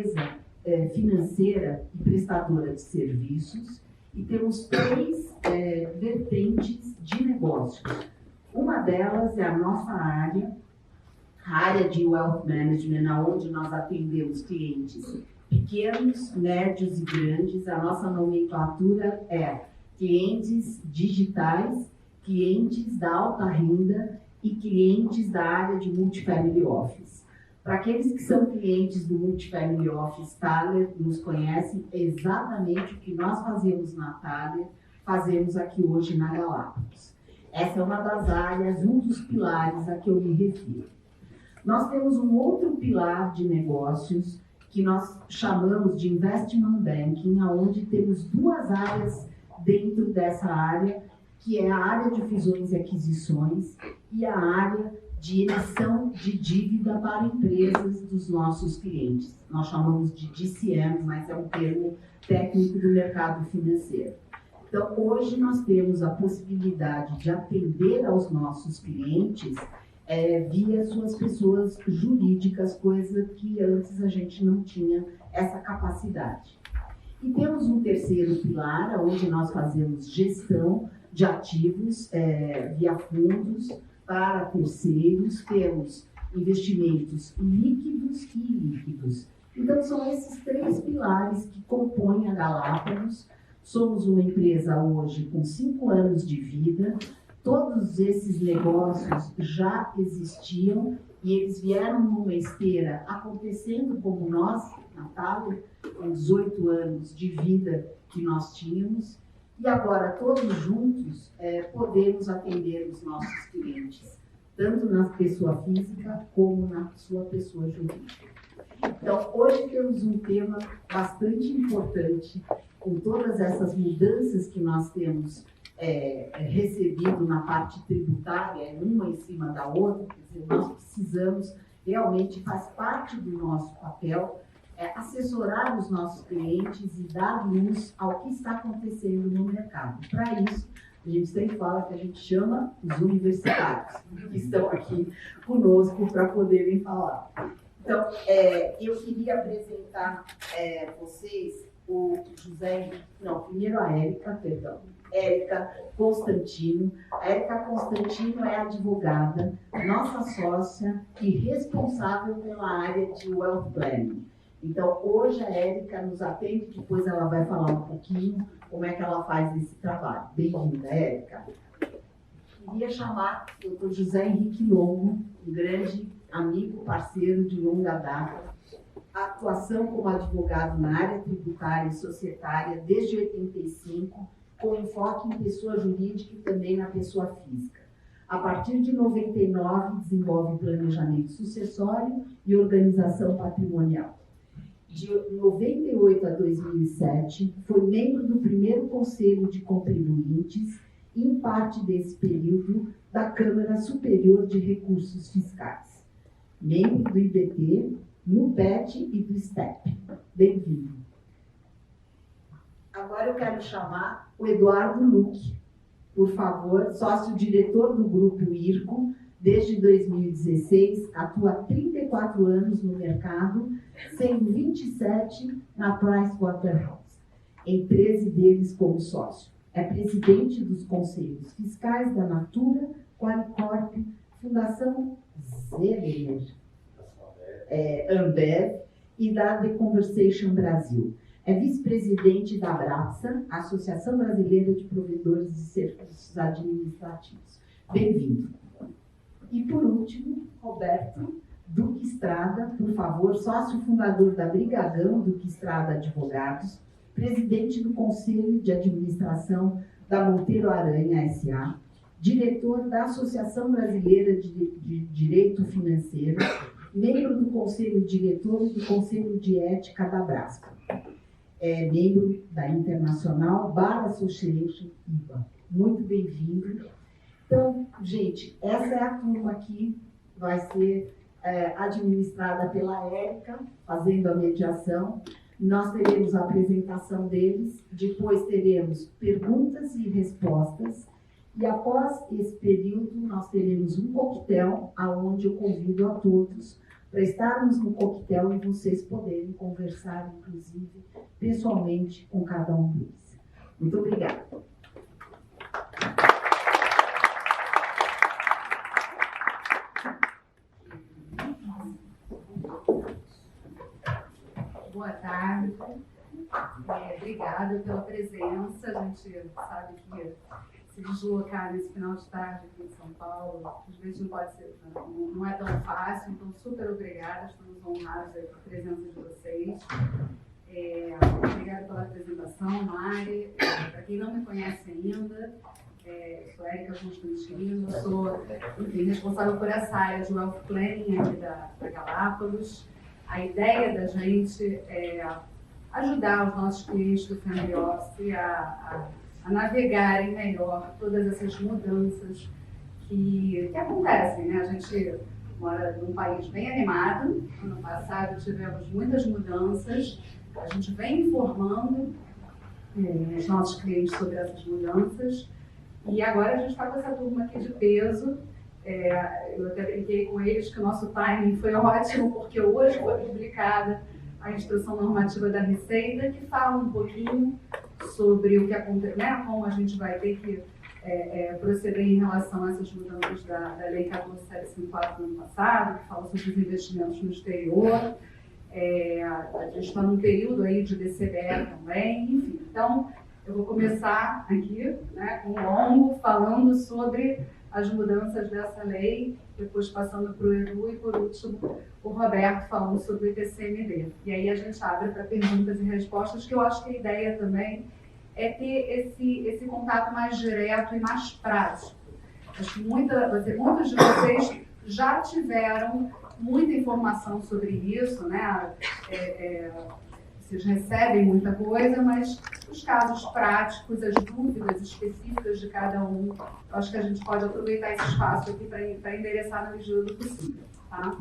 empresa financeira e prestadora de serviços, e temos três vertentes de negócios. Uma delas é a nossa área, a área de Wealth Management, onde nós atendemos clientes pequenos, médios e grandes. A nossa nomenclatura é clientes digitais, clientes da alta renda e clientes da área de Multifamily Office. Para aqueles que são clientes do Multifamily Office, Thaler nos conhecem exatamente o que nós fazemos na Thaler, fazemos aqui hoje na Galápagos. Essa é uma das áreas, um dos pilares a que eu me refiro. Nós temos um outro pilar de negócios que nós chamamos de Investment Banking, onde temos duas áreas dentro dessa área, que é a área de fusões e aquisições e a área de emissão de dívida para empresas dos nossos clientes. Nós chamamos de DCM, mas é um termo técnico do mercado financeiro. Então, hoje nós temos a possibilidade de atender aos nossos clientes via suas pessoas jurídicas, coisa que antes a gente não tinha essa capacidade. E temos um terceiro pilar, onde nós fazemos gestão de ativos via fundos para terceiros, temos investimentos líquidos e ilíquidos. Então, são esses três pilares que compõem a Galápagos. Somos uma empresa hoje com 5 anos de vida. Todos esses negócios já existiam e eles vieram numa esteira acontecendo como nós, na Thaler, com 18 anos de vida que nós tínhamos. E agora, todos juntos, podemos atender os nossos clientes, tanto na pessoa física como na sua pessoa jurídica. Então, hoje temos um tema bastante importante, com todas essas mudanças que nós temos recebido na parte tributária, uma em cima da outra. Quer dizer, nós precisamos, realmente faz parte do nosso papel, assessorar os nossos clientes e dar luz ao que está acontecendo no mercado. Para isso, a gente sempre fala que a gente chama os universitários, que estão aqui conosco para poderem falar. Então, eu queria apresentar vocês o José, não, primeiro a Érica, perdão. Érica Constantino. A Érica Constantino é advogada, nossa sócia e responsável pela área de Wealth Planning. Então, hoje a Érica nos atende, depois ela vai falar um pouquinho como é que ela faz esse trabalho. Bem-vinda, Érica. Queria chamar o Dr. José Henrique Longo, um grande amigo, parceiro de longa data, a atuação como advogado na área tributária e societária desde 85, com enfoque em pessoa jurídica e também na pessoa física. A partir de 99, desenvolve planejamento sucessório e organização patrimonial. De 98 a 2007, foi membro do primeiro Conselho de Contribuintes e, em parte desse período, da Câmara Superior de Recursos Fiscais. Membro do IBT, NUPET e do STEP. Bem-vindo. Agora eu quero chamar o Eduardo Luque, por favor, sócio-diretor do Grupo IRCO, desde 2016, atua há 34 anos no mercado, sendo 27 na Pricewaterhouse, em 13 deles como sócio. É presidente dos conselhos fiscais da Natura, Qualicorp, Fundação Zeller, Ambev e da The Conversation Brasil. É vice-presidente da ABRAPSA, Associação Brasileira de Provedores de Serviços Administrativos. Bem-vindo. E, por último, Roberto Duque Estrada, por favor, sócio fundador da Brigadão Duque Estrada Advogados, presidente do Conselho de Administração da Monteiro Aranha S.A., diretor da Associação Brasileira de Direito Financeiro, membro do Conselho Diretor e do Conselho de Ética da Brasco. É membro da Internacional Bar Association IBA. Muito bem-vindo. Então, gente, essa é a turma que vai ser administrada pela Érica, fazendo a mediação. Nós teremos a apresentação deles, depois teremos perguntas e respostas, e após esse período nós teremos um coquetel, onde eu convido a todos para estarmos no coquetel e vocês poderem conversar, inclusive, pessoalmente com cada um deles. Muito obrigada. Boa tarde. Obrigada pela presença. A gente sabe que se deslocar nesse final de tarde aqui em São Paulo, às vezes não pode ser, não é tão fácil, então super obrigada, estamos honrados aí com a presença de vocês. Obrigada pela apresentação, Mari. Para quem não me conhece ainda, sou Érica Constantino, sou responsável por essa área de Wealth Planning aqui da Galápagos. A ideia da gente é ajudar os nossos clientes do Family Office a navegarem melhor todas essas mudanças que acontecem, né? A gente mora num país bem animado. Ano passado tivemos muitas mudanças. A gente vem informando os nossos clientes sobre essas mudanças. E agora a gente está com essa turma aqui de peso. Eu até brinquei com eles que o nosso timing foi ótimo, porque hoje foi publicada a Instrução Normativa da Receita, que fala um pouquinho sobre o que acontece, né, como a gente vai ter que proceder em relação a essas mudanças da Lei 14.754 do ano passado, que fala sobre os investimentos no exterior. A gente está num período aí de DCBE também, enfim. Então, eu vou começar aqui, né, com o longo, falando sobre as mudanças dessa lei, depois passando para o Edu e, por último, o Roberto falando sobre o ITCMD. E aí a gente abre para perguntas e respostas, que eu acho que a ideia também é ter esse contato mais direto e mais prático. Acho que muitos de vocês já tiveram muita informação sobre isso, né? Vocês recebem muita coisa, mas os casos práticos, as dúvidas específicas de cada um, eu acho que a gente pode aproveitar esse espaço aqui para endereçar na medida do possível. Tá?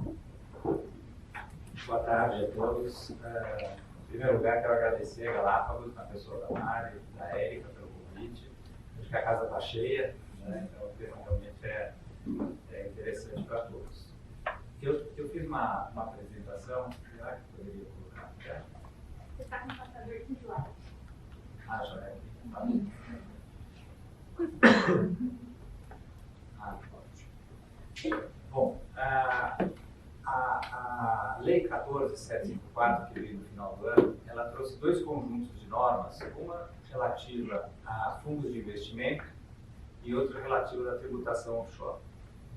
Boa tarde a todos. Em primeiro lugar, quero agradecer a Galápagos, na pessoa da Mari, da Érica, pelo convite. Acho que a casa está cheia, né? Então o tema realmente é interessante para todos. Eu fiz uma apresentação, será que poderia colocar? Você está com o computador aqui do lado. Ah, já é. Ótimo. Bom, a Lei 14.754, que veio no final do ano, ela trouxe dois conjuntos de normas, uma relativa a fundos de investimento e outra relativa à tributação offshore.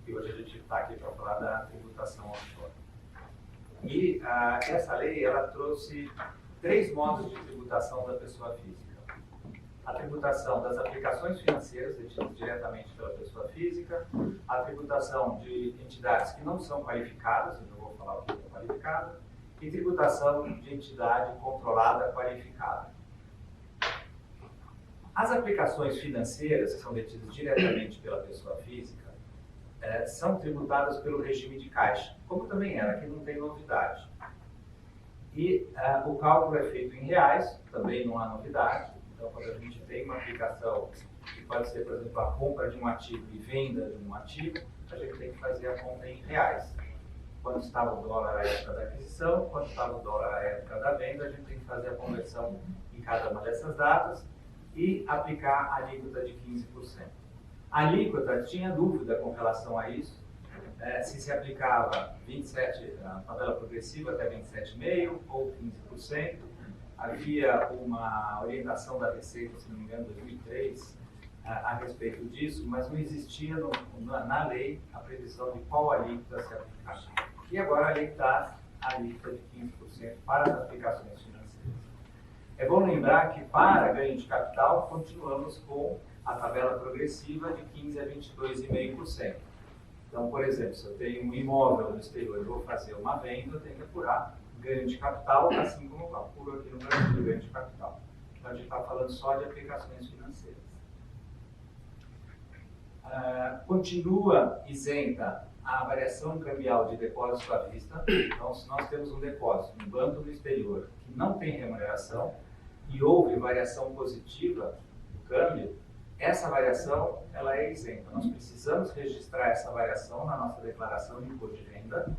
E hoje a gente está aqui para falar da tributação offshore. E essa lei, ela trouxe três modos de tributação da pessoa física. A tributação das aplicações financeiras detidas diretamente pela pessoa física, a tributação de entidades que não são qualificadas, eu vou falar o que é qualificada, e tributação de entidade controlada qualificada. As aplicações financeiras, que são detidas diretamente pela pessoa física, são tributadas pelo regime de caixa, como também era, aqui não tem novidade. E o cálculo é feito em reais, também não há novidade. Então, quando a gente tem uma aplicação que pode ser, por exemplo, a compra de um ativo e venda de um ativo, a gente tem que fazer a conta em reais. Quando estava o dólar à época da aquisição, quando estava o dólar à época da venda, a gente tem que fazer a conversão em cada uma dessas datas e aplicar a alíquota de 15%. A alíquota tinha dúvida com relação a isso, se aplicava 27, a tabela progressiva até 27,5% ou 15%. Havia uma orientação da Receita, se não me engano, em 2003, a respeito disso, mas não existia na lei a previsão de qual alíquota se aplicasse. E agora a lei está a alíquota de 15% para as aplicações financeiras. É bom lembrar que para ganho de capital continuamos com a tabela progressiva de 15% a 22,5%. Então, por exemplo, se eu tenho um imóvel no exterior e vou fazer uma venda, eu tenho que apurar ganho de capital, assim como eu apuro aqui no Brasil ganho de capital. Então, a gente está falando só de aplicações financeiras. Continua isenta a variação cambial de depósito à vista. Então, se nós temos um depósito no banco no exterior que não tem remuneração e houve variação positiva do câmbio, essa variação ela é isenta. Nós precisamos registrar essa variação na nossa declaração de imposto de renda,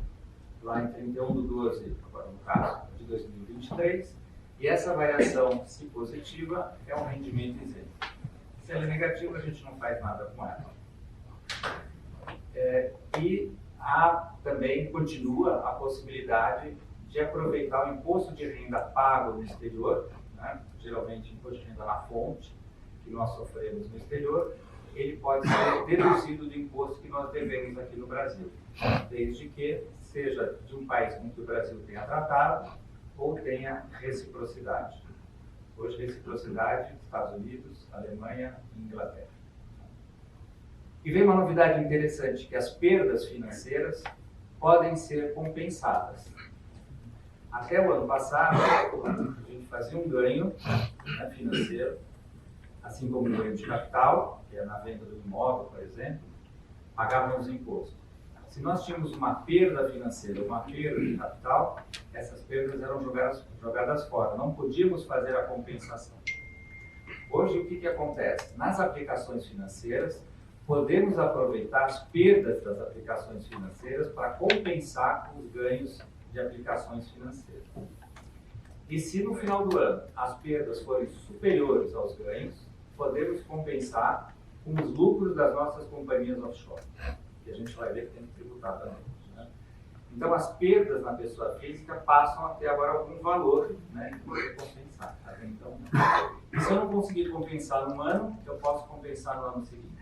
lá em 31/12, agora no caso de 2023, e essa variação, se positiva, é um rendimento isento. Se ela é negativa, a gente não faz nada com ela. E também continua a possibilidade de aproveitar o imposto de renda pago no exterior, né? Geralmente imposto de renda na fonte, que nós sofremos no exterior, ele pode ser deduzido do imposto que nós devemos aqui no Brasil, desde que seja de um país com que o Brasil tenha tratado ou tenha reciprocidade. Hoje, reciprocidade, Estados Unidos, Alemanha e Inglaterra. E vem uma novidade interessante, que as perdas financeiras podem ser compensadas. Até o ano passado, a gente fazia um ganho, né, financeiro, assim como o ganho de capital, que é na venda do imóvel, por exemplo, pagávamos imposto. Se nós tínhamos uma perda financeira, uma perda de capital, essas perdas eram jogadas fora, não podíamos fazer a compensação. Hoje, o que acontece? Nas aplicações financeiras, podemos aproveitar as perdas das aplicações financeiras para compensar os ganhos de aplicações financeiras. E se no final do ano as perdas forem superiores aos ganhos, podemos compensar com os lucros das nossas companhias offshore. E a gente vai ver que tem que tributar também. Né? Então, as perdas na pessoa física passam a ter agora algum valor, né, e poder compensar. Tá? Então, e se eu não conseguir compensar num ano, eu posso compensar no ano seguinte.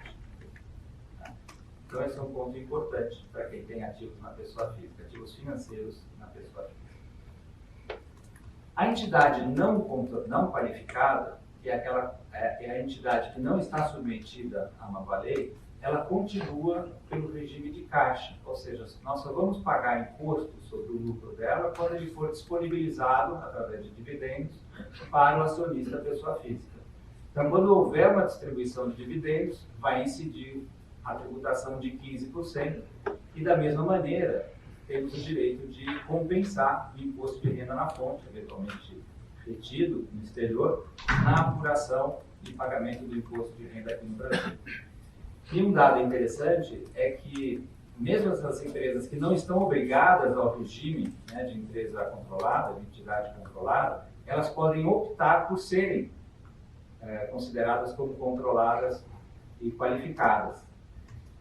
Então, esse é um ponto importante para quem tem ativos na pessoa física, ativos financeiros na pessoa física. A entidade não qualificada, que é a entidade que não está submetida à nova lei, ela continua pelo regime de caixa, ou seja, nós só vamos pagar imposto sobre o lucro dela quando ele for disponibilizado, através de dividendos, para o acionista pessoa física. Então, quando houver uma distribuição de dividendos, vai incidir a tributação de 15%, e da mesma maneira temos o direito de compensar o imposto de renda na fonte, eventualmente retido no exterior, na apuração e pagamento do imposto de renda aqui no Brasil. E um dado interessante é que mesmo essas empresas que não estão obrigadas ao regime, né, de empresa controlada, de entidade controlada, elas podem optar por serem consideradas como controladas e qualificadas.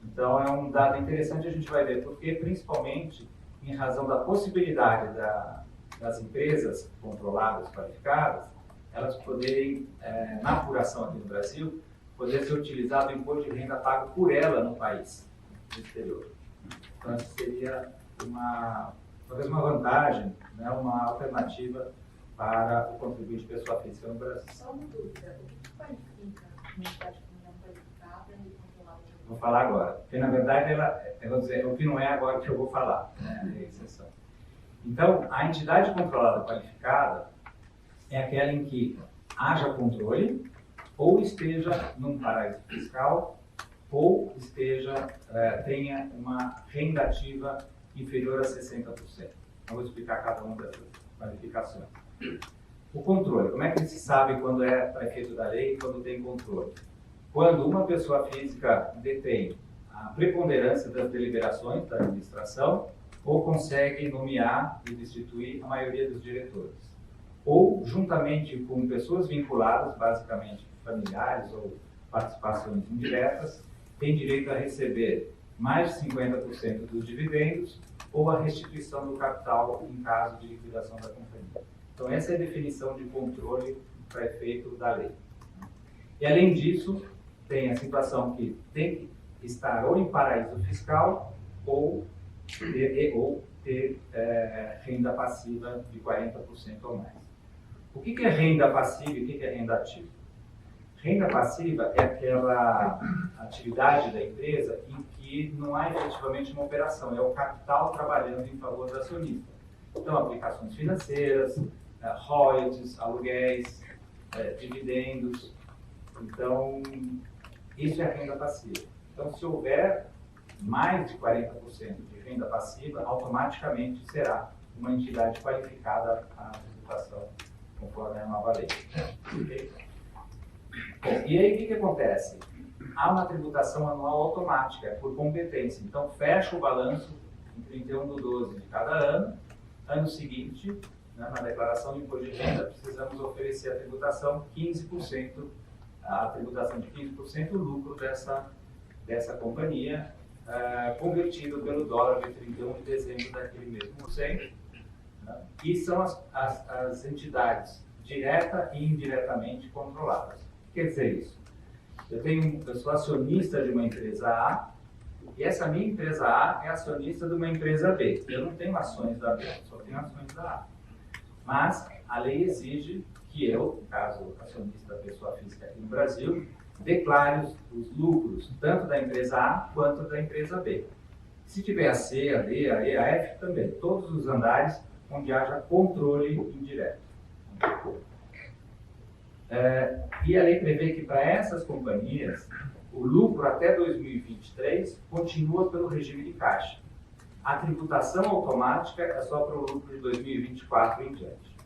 Então, é um dado interessante, a gente vai ver, porque principalmente em razão da possibilidade das empresas controladas, qualificadas, elas poderem, na apuração aqui no Brasil, poder ser utilizado o imposto de renda pago por ela no país, no exterior. Então, isso seria talvez uma vantagem, né, uma alternativa para o contribuinte pessoa física no Brasil. Só uma dúvida, o que qualifica uma entidade não qualificada e controlada? Vou falar agora, porque na verdade eu vou dizer, o que não é agora que eu vou falar, né, é exceção. Então, a entidade controlada qualificada é aquela em que haja controle ou esteja num paraíso fiscal ou tenha uma renda ativa inferior a 60%. Eu vou explicar cada uma dessas qualificações. O controle, como é que se sabe quando é para efeito da lei e quando tem controle? Quando uma pessoa física detém a preponderância das deliberações da administração ou consegue nomear e destituir a maioria dos diretores. Ou, juntamente com pessoas vinculadas, basicamente familiares ou participações indiretas, tem direito a receber mais de 50% dos dividendos ou a restituição do capital em caso de liquidação da companhia. Então, essa é a definição de controle para efeito da lei. E, além disso, tem a situação que tem que estar ou em paraíso fiscal ou ter renda passiva de 40% ou mais. O que é renda passiva e o que é renda ativa? Renda passiva é aquela atividade da empresa em que não há efetivamente uma operação, é o capital trabalhando em favor do acionista. Então, aplicações financeiras, royalties, aluguéis, dividendos. Então, isso é a renda passiva. Então, se houver mais de 40% de renda passiva, automaticamente será uma entidade qualificada à tributação, conforme a nova lei. Okay? Bom, e aí o que acontece? Há uma tributação anual automática, é por competência. Então, fecha o balanço em 31/12 de cada ano. Ano seguinte, né, na declaração de imposto de renda, precisamos oferecer a tributação 15%, a tributação de 15% do lucro dessa companhia, convertido pelo dólar de 31 de dezembro daquele mesmo cento. Né, e são as entidades direta e indiretamente controladas. O que quer dizer isso? Eu sou acionista de uma empresa A, e essa minha empresa A é acionista de uma empresa B. Eu não tenho ações da B, só tenho ações da A. Mas a lei exige que eu, no caso acionista da pessoa física aqui no Brasil, declare os lucros tanto da empresa A quanto da empresa B. Se tiver a C, a D, a E, a F também, todos os andares onde haja controle indireto. E a lei prevê que para essas companhias, o lucro até 2023 continua pelo regime de caixa. A tributação automática é só para o lucro de 2024 em diante.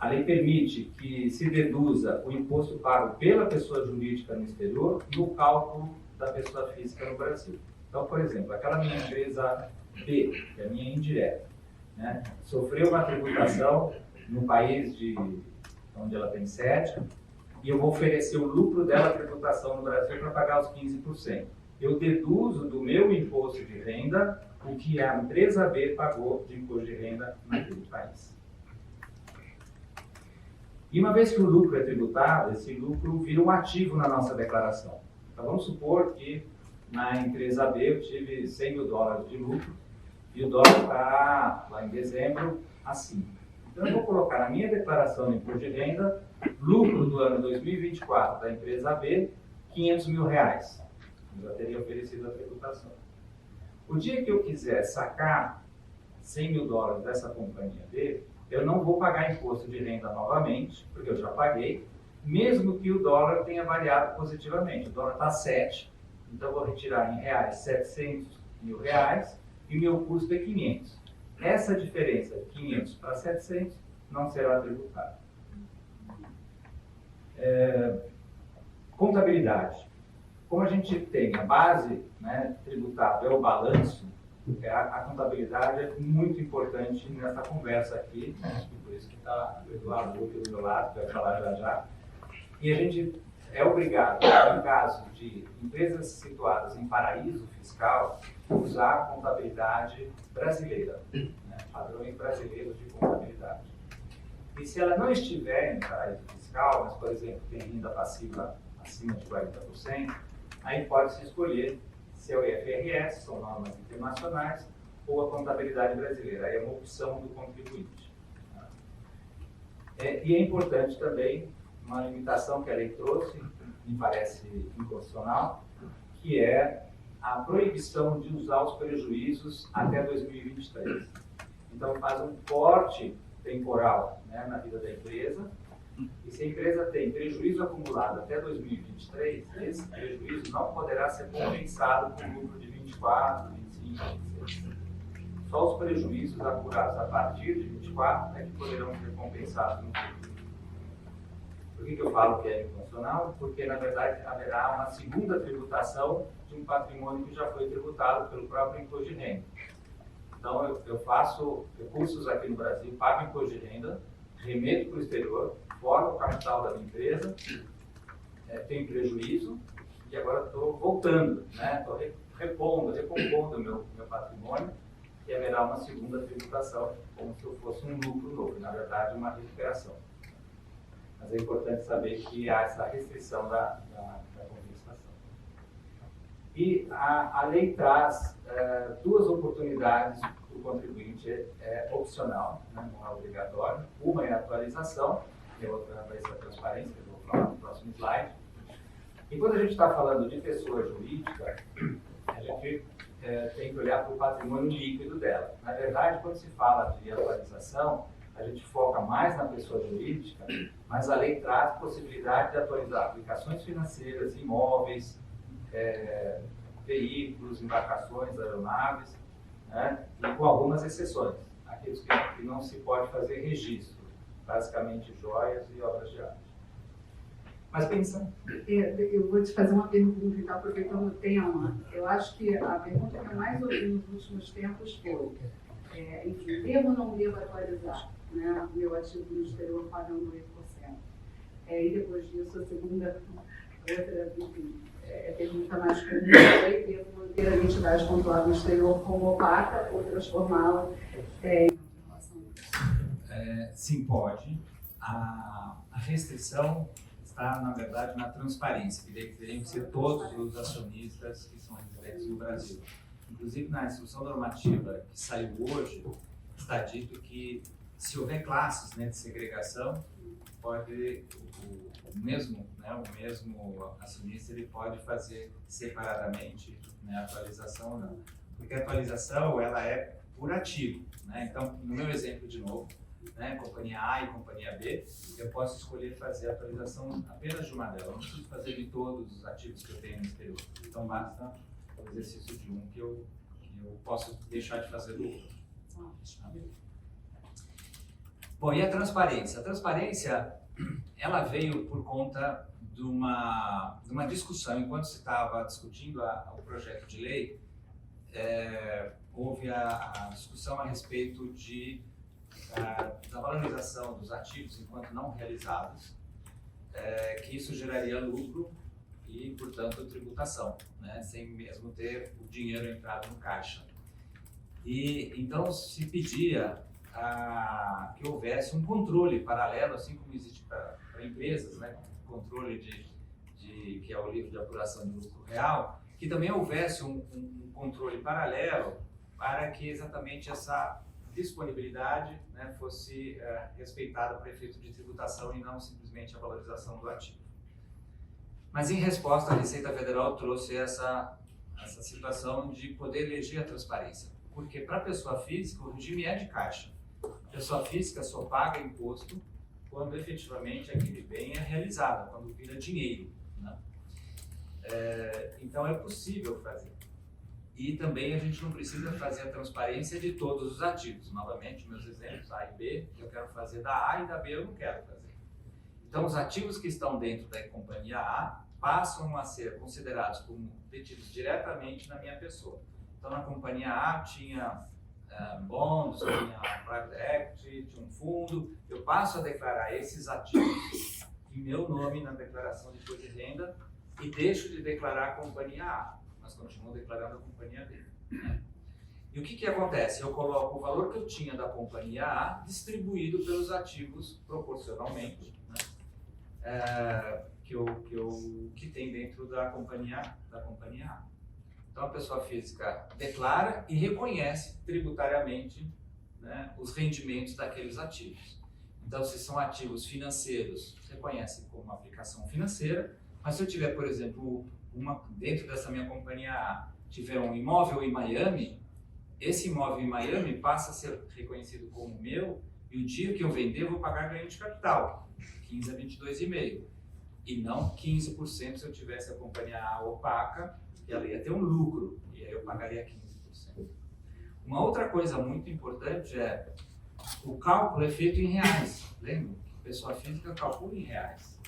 A lei permite que se deduza o imposto pago pela pessoa jurídica no exterior no cálculo da pessoa física no Brasil. Então, por exemplo, aquela minha empresa B, que é a minha indireta, né, sofreu uma tributação no país onde ela tem sede, e eu vou oferecer o lucro dela, a tributação no Brasil, para pagar os 15%. Eu deduzo do meu imposto de renda o que a empresa B pagou de imposto de renda naquele país. E uma vez que o lucro é tributado, esse lucro vira um ativo na nossa declaração. Então vamos supor que na empresa B eu tive 100 mil dólares de lucro, e o dólar está lá em dezembro assim. Então eu vou colocar na minha declaração de imposto de renda, lucro do ano 2024 da empresa B, 500 mil reais. Eu já teria oferecido a tributação. O dia que eu quiser sacar 100 mil dólares dessa companhia B, eu não vou pagar imposto de renda novamente, porque eu já paguei, mesmo que o dólar tenha variado positivamente. O dólar está 7, então eu vou retirar em reais 700 mil reais e o meu custo é 500. Essa diferença de 500 para 700 não será tributada. Contabilidade. Como a gente tem a base, né, tributável é o balanço, a contabilidade é muito importante nessa conversa aqui, por isso que está o Eduardo aqui do meu lado, que vai falar já já. E a gente é obrigado, em caso de empresas situadas em paraíso fiscal, usar a contabilidade brasileira, né, padrões brasileiros de contabilidade. E se ela não estiver em paraíso fiscal, mas, por exemplo, tem renda passiva acima de 40%, aí pode-se escolher se é o IFRS, são normas internacionais, ou a contabilidade brasileira. Aí é uma opção do contribuinte. E é importante também uma limitação que a lei trouxe, me parece inconstitucional, que é a proibição de usar os prejuízos até 2023. Então faz um corte temporal, né, na vida da empresa, e se a empresa tem prejuízo acumulado até 2023, esse prejuízo não poderá ser compensado com lucro de 24, 25, 26. Só os prejuízos apurados a partir de 24 é que poderão ser compensados no futuro. Por que eu falo que é inconstitucional? Porque, na verdade, haverá uma segunda tributação de um patrimônio que já foi tributado pelo próprio imposto de renda. Então, eu faço recursos aqui no Brasil, pago imposto de renda, remeto para o exterior, formo o capital da minha empresa, tenho prejuízo, e agora estou voltando, estou recompondo o meu patrimônio, e haverá uma segunda tributação, como se eu fosse um lucro novo, na verdade, uma recuperação. Mas é importante saber que há essa restrição da compensação. E a lei traz duas oportunidades para o contribuinte, é opcional, né, não é obrigatório. Uma é a atualização, e a outra vai ser a transparência, que eu vou falar no próximo slide. E quando a gente está falando de pessoa jurídica, a gente tem que olhar para o patrimônio líquido dela. Na verdade, quando se fala de atualização, a gente foca mais na pessoa jurídica, mas a lei traz possibilidade de atualizar aplicações financeiras, imóveis, veículos, embarcações, aeronaves, né, e com algumas exceções, aqueles que não se pode fazer registro, basicamente joias e obras de arte. Mas pensando, Eu vou te fazer uma pergunta, então, aproveitando o tema. Eu acho que a pergunta que eu mais ouvi nos últimos tempos foi, enfim, devo ou não devo atualizar, né, o meu ativo no exterior pagando 8%? E depois disso, a segunda, outra, enfim, pergunta mais comum foi, devo manter a identidade controlada no exterior como opaca ou transformá-la em relação a isso? sim, pode. A restrição está, na verdade, na transparência, que deveriam ser todos os acionistas que são residentes no Brasil. Inclusive, na instrução normativa que saiu hoje, está dito que, se houver classes, né, de segregação, pode o mesmo acionista ele pode fazer separadamente, né, a atualização ou não. Porque a atualização ela é por ativo, né? Então, no meu exemplo de novo, né, companhia A e companhia B, eu posso escolher fazer a atualização apenas de uma delas. Eu não preciso fazer de todos os ativos que eu tenho no exterior. Então, basta o exercício de um que eu posso deixar de fazer do outro. Bom, e a transparência? A transparência, ela veio por conta de uma discussão. Enquanto se estava discutindo o projeto de lei, houve a discussão a respeito da valorização dos ativos enquanto não realizados, que isso geraria lucro e, portanto, tributação, né, sem mesmo ter o dinheiro entrado no caixa. E então se pedia que houvesse um controle paralelo, assim como existe para empresas, né, controle que é o livro de apuração de lucro real, que também houvesse um controle paralelo para que exatamente essa disponibilidade, né, fosse respeitada para efeito de tributação e não simplesmente a valorização do ativo. Mas, em resposta, a Receita Federal trouxe essa situação de poder eleger a transparência, porque para a pessoa física o regime é de caixa. A pessoa física só paga imposto quando efetivamente aquele bem é realizado, quando vira dinheiro, né? Então é possível fazer. E também a gente não precisa fazer a transparência de todos os ativos. Novamente, meus exemplos A e B, que eu quero fazer da A e da B eu não quero fazer. Então, os ativos que estão dentro da companhia A passam a ser considerados como detidos diretamente na minha pessoa. Então, na companhia A tinha bonds, tinha private equity, tinha um fundo. Eu passo a declarar esses ativos em meu nome na declaração de imposto de renda e deixo de declarar a companhia A, mas continuo declarando a companhia B. Né? E o que acontece? Eu coloco o valor que eu tinha da companhia A distribuído pelos ativos proporcionalmente, né? Que tem dentro da companhia A. Então, a pessoa física declara e reconhece tributariamente, né, os rendimentos daqueles ativos. Então, se são ativos financeiros, reconhece como uma aplicação financeira, mas se eu tiver, por exemplo, dentro dessa minha companhia A, tiver um imóvel em Miami, esse imóvel em Miami passa a ser reconhecido como meu e o dia que eu vender eu vou pagar ganho de capital, 15 a 22,5%. E não 15% se eu tivesse a companhia A opaca, que ela ia ter um lucro, e aí eu pagaria 15%. Uma outra coisa muito importante é o cálculo é feito em reais. Lembra? A pessoa física calcula em reais.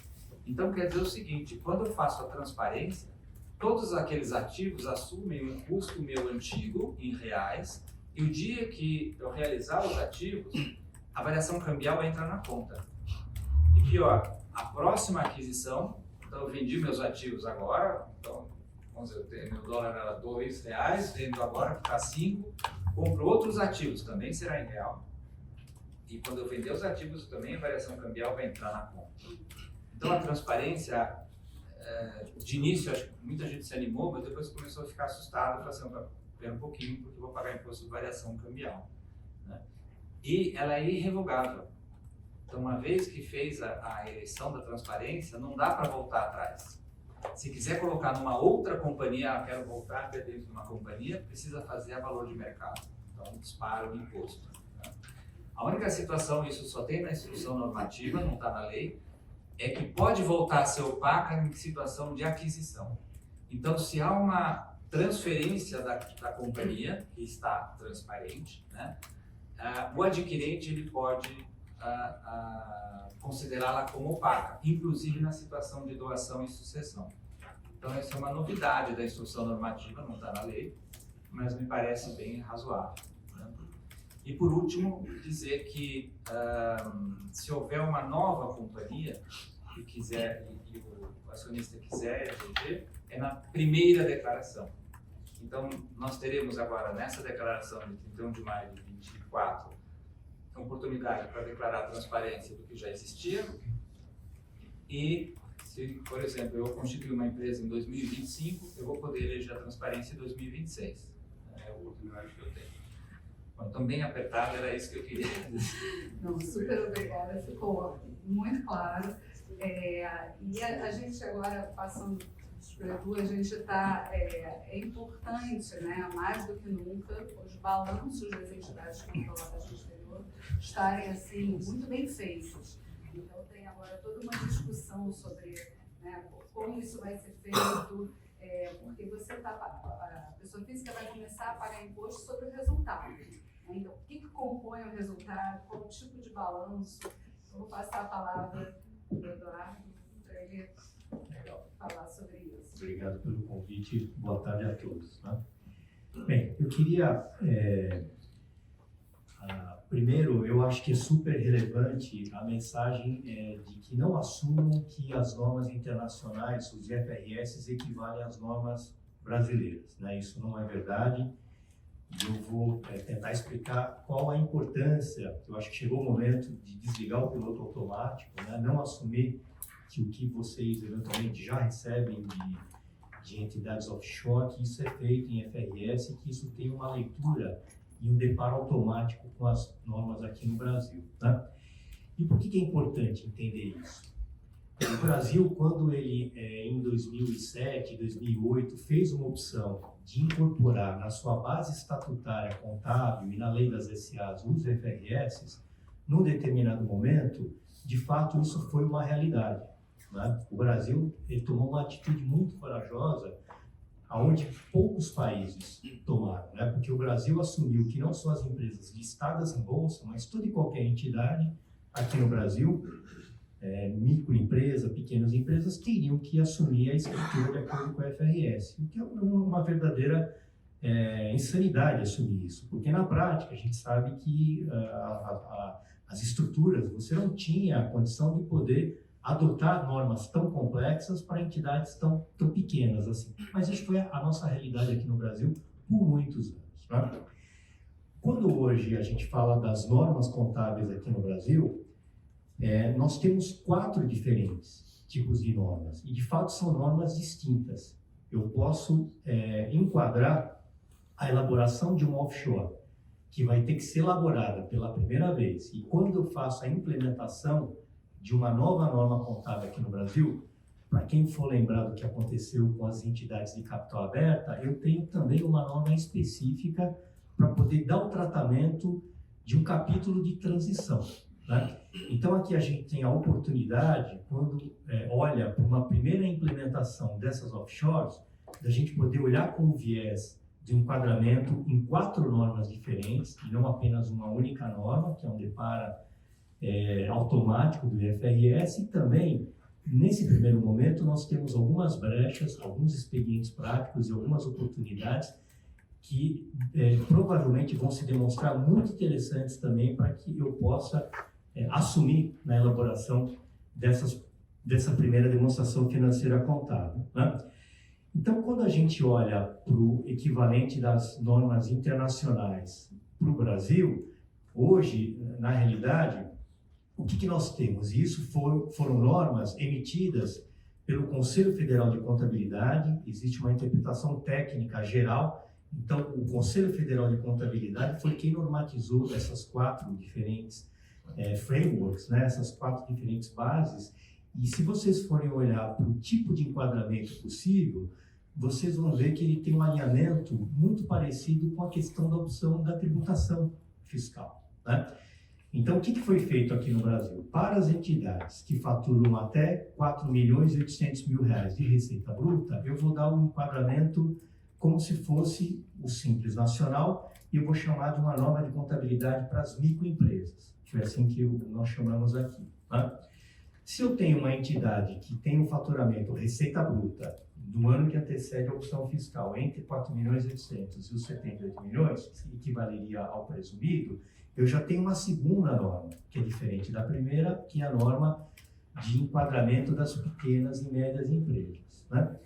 Então quer dizer o seguinte, quando eu faço a transparência, todos aqueles ativos assumem um custo meu antigo em reais, e o dia que eu realizar os ativos, a variação cambial entra na conta. E pior, a próxima aquisição, então eu vendi meus ativos agora, então vamos dizer, meu dólar era R$2, vendo agora que está 5, compro outros ativos, também será em real. E quando eu vender os ativos também a variação cambial vai entrar na conta. Então a transparência, de início acho que muita gente se animou, mas depois começou a ficar assustado, falou assim, espera um pouquinho porque eu vou pagar imposto de variação cambial. Né? E ela é irrevogável. Então, uma vez que fez a eleição da transparência, não dá para voltar atrás. Se quiser colocar numa outra companhia, quero voltar para dentro de uma companhia, precisa fazer a valor de mercado. Então, dispara o imposto. Né? A única situação, isso só tem na instrução normativa, não está na lei, é que pode voltar a ser opaca em situação de aquisição. Então, se há uma transferência da companhia, que está transparente, né, o adquirente ele pode considerá-la como opaca, inclusive na situação de doação e sucessão. Então, essa é uma novidade da instrução normativa, não está na lei, mas me parece bem razoável, né? E, por último, dizer que se houver uma nova companhia e o acionista quiser eleger, é na primeira declaração. Então, nós teremos agora, nessa declaração de 31 de maio de 2024, a oportunidade para declarar a transparência do que já existia. E, se, por exemplo, eu constituir uma empresa em 2025, eu vou poder eleger a transparência em 2026. É a oportunidade que eu tenho. Bom, então, bem apertado, era isso que eu queria dizer. Não, super obrigada, ficou muito claro. E a gente agora, passando para o Edu, a gente está, é importante, né, mais do que nunca, os balanços das entidades controladas do exterior estarem, assim, muito bem feitos. Então, tem agora toda uma discussão sobre, né, como isso vai ser feito, porque a pessoa física vai começar a pagar imposto sobre o resultado. Né? Então, o que compõe o resultado, qual tipo de balanço? Eu vou passar a palavra para o Eduardo, para ele falar sobre isso. Obrigado pelo convite, boa tarde a todos. Né? Bem, eu queria, primeiro, eu acho que é super relevante a mensagem de que não assumam que as normas internacionais, os IFRS, equivalem às normas brasileiras. Né? Isso não é verdade. Eu vou tentar explicar qual a importância. Eu acho que chegou o momento de desligar o piloto automático, né? Não assumir que o que vocês eventualmente já recebem de entidades offshore, que isso é feito em FRS, que isso tem uma leitura e um deparo automático com as normas aqui no Brasil. Tá? E por que é importante entender isso? O Brasil, quando ele, em 2007, 2008, fez uma opção de incorporar na sua base estatutária contábil e na lei das SAs os FRS, num determinado momento, de fato, isso foi uma realidade. Né? O Brasil tomou uma atitude muito corajosa, aonde poucos países tomaram, né? Porque o Brasil assumiu que não só as empresas listadas em bolsa, mas toda e qualquer entidade aqui no Brasil, microempresa, pequenas empresas, teriam que assumir a escritura de acordo com a FRS, o que é uma verdadeira insanidade assumir isso, porque na prática a gente sabe que as estruturas, você não tinha a condição de poder adotar normas tão complexas para entidades tão pequenas assim. Mas isso foi a nossa realidade aqui no Brasil por muitos anos. Né? Quando hoje a gente fala das normas contábeis aqui no Brasil, nós temos 4 diferentes tipos de normas, e de fato são normas distintas. Eu posso enquadrar a elaboração de um offshore, que vai ter que ser elaborada pela primeira vez, e quando eu faço a implementação de uma nova norma contábil aqui no Brasil, para quem for lembrar do que aconteceu com as entidades de capital aberta, eu tenho também uma norma específica para poder dar o tratamento de um capítulo de transição. Né? Então aqui a gente tem a oportunidade, quando olha para uma primeira implementação dessas offshores, da gente poder olhar com o viés de enquadramento em 4 normas diferentes, e não apenas uma única norma, que é um deparo automático do IFRS, e também, nesse primeiro momento, nós temos algumas brechas, alguns expedientes práticos e algumas oportunidades que provavelmente vão se demonstrar muito interessantes também para que eu possa assumir na elaboração dessa primeira demonstração financeira contábil. Né? Então, quando a gente olha para o equivalente das normas internacionais para o Brasil, hoje, na realidade, o que nós temos? Isso foram normas emitidas pelo Conselho Federal de Contabilidade, existe uma interpretação técnica geral, então o Conselho Federal de Contabilidade foi quem normatizou essas 4 diferentes frameworks, né, essas 4 diferentes bases, e se vocês forem olhar para o tipo de enquadramento possível, vocês vão ver que ele tem um alinhamento muito parecido com a questão da opção da tributação fiscal. Né? Então, o que foi feito aqui no Brasil? Para as entidades que faturam até R$ 4.800.000 de receita bruta, eu vou dar um enquadramento como se fosse o Simples Nacional, e eu vou chamar de uma norma de contabilidade para as microempresas. que é assim que nós chamamos aqui. Tá? Se eu tenho uma entidade que tem um faturamento, receita bruta, do ano que antecede a opção fiscal, entre 4 milhões e 800 e os 78 milhões, que equivaleria ao presumido, eu já tenho uma segunda norma, que é diferente da primeira, que é a norma de enquadramento das pequenas e médias empresas. Né?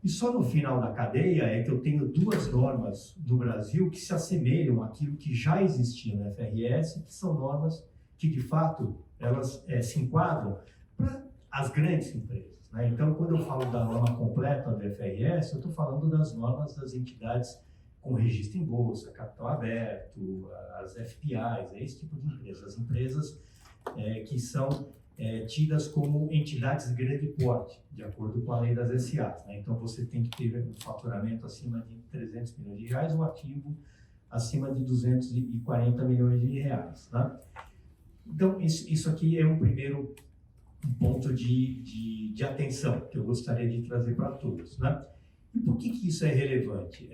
E só no final da cadeia é que eu tenho duas normas no Brasil que se assemelham àquilo que já existia no FRS, que são normas que, de fato, elas se enquadram para as grandes empresas. Né? Então, quando eu falo da norma completa do FRS, eu estou falando das normas das entidades com registro em bolsa, capital aberto, as FPIs, esse tipo de empresas. As empresas que são tidas como entidades de grande porte, de acordo com a lei das SAs. Né? Então, você tem que ter um faturamento acima de 300 milhões de reais, o ativo acima de 240 milhões de reais. Né? Então, isso aqui é um primeiro ponto de atenção que eu gostaria de trazer para todos. Né? E por que isso é relevante?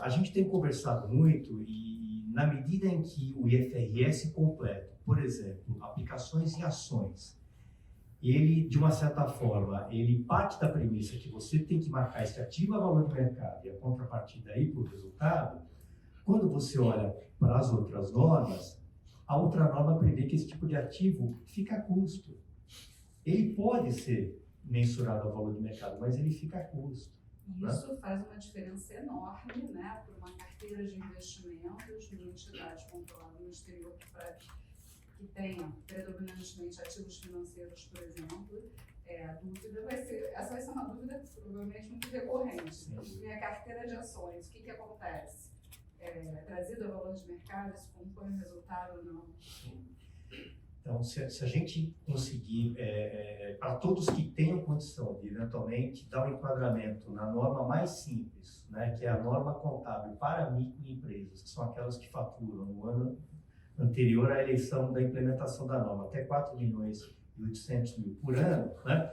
A gente tem conversado muito e, na medida em que o IFRS completo, por exemplo, aplicações e ações, ele, de uma certa forma, ele parte da premissa que você tem que marcar esse ativo a valor de mercado e a contrapartida aí para o resultado. Quando você olha para as outras normas, a outra norma prevê que esse tipo de ativo fica a custo. Ele pode ser mensurado ao valor de mercado, mas ele fica a custo. Isso faz uma diferença enorme, né, para uma carteira de investimentos de uma entidade controlada no exterior que tenha predominantemente ativos financeiros, por exemplo. A dúvida essa vai ser uma dúvida provavelmente muito recorrente. Minha carteira de ações, o que acontece? Trazido a valor de mercado, isso compõe o resultado ou não? Então, se a gente conseguir, para todos que tenham condição de, eventualmente, dar um enquadramento na norma mais simples, né, que é a norma contábil para microempresas, que são aquelas que faturam no ano anterior à eleição da implementação da norma, até 4 milhões e 800 mil por ano, né,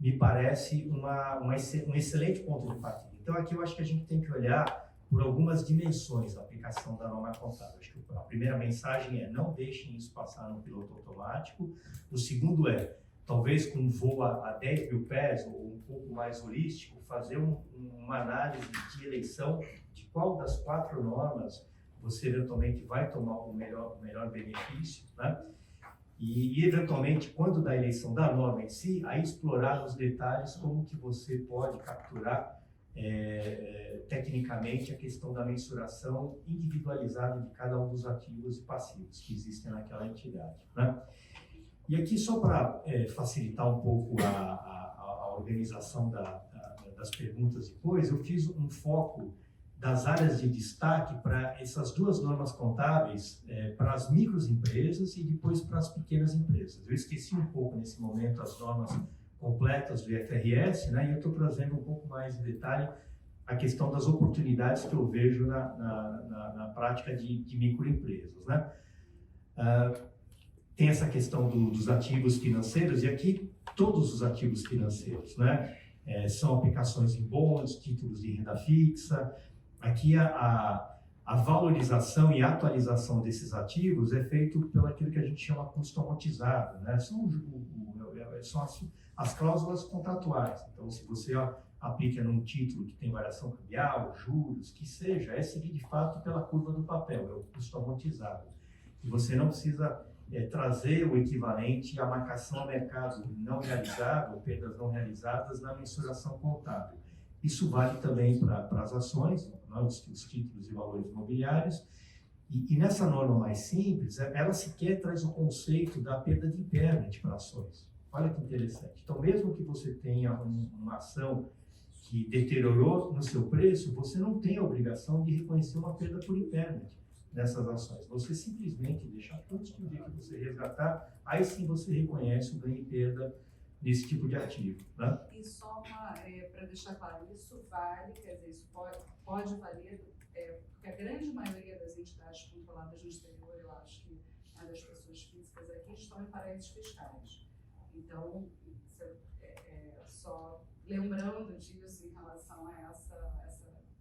me parece um excelente ponto de partida. Então, aqui eu acho que a gente tem que olhar por algumas dimensões da aplicação da norma contábil. Acho que a primeira mensagem é: não deixem isso passar no piloto automático. O segundo é, talvez com um voo a 10 mil pés ou um pouco mais holístico, fazer uma análise de eleição de qual das 4 normas você eventualmente vai tomar o melhor benefício, né? E eventualmente, quando da eleição da norma em si, aí explorar nos detalhes como que você pode capturar tecnicamente a questão da mensuração individualizada de cada um dos ativos e passivos que existem naquela entidade. Né? E aqui, só para facilitar um pouco a organização das perguntas e coisas, eu fiz um foco das áreas de destaque para essas duas normas contábeis, para as microempresas e depois para as pequenas empresas. Eu esqueci um pouco nesse momento as normas completas do IFRS, né? E eu estou trazendo um pouco mais de detalhe a questão das oportunidades que eu vejo na prática de microempresas, né? Tem essa questão dos ativos financeiros, e aqui todos os ativos financeiros, né? São aplicações em bons, títulos de renda fixa. Aqui a valorização e atualização desses ativos é feito pelo aquilo que a gente chama custo amortizado, né? São as cláusulas contratuais. Então, se você aplica num título que tem variação cambial, juros, que seja, é seguir de fato pela curva do papel, é o custo amortizado. E você não precisa trazer o equivalente à marcação a mercado não realizado, ou perdas não realizadas, na mensuração contábil. Isso vale também para as ações, né, os títulos e valores imobiliários. E nessa norma mais simples, ela sequer traz o conceito da perda de impairment para ações. Olha que interessante. Então, mesmo que você tenha uma ação que deteriorou no seu preço, você não tem a obrigação de reconhecer uma perda por impairment nessas ações. Você simplesmente deixa antes do dia que você resgatar, aí sim você reconhece o ganho e perda nesse tipo de ativo. Né? E só para deixar claro, isso vale, quer dizer, isso pode valer, porque a grande maioria das entidades controladas no exterior, eu acho que das pessoas físicas aqui, estão em paraísos fiscais. Então, só lembrando disso em relação a essa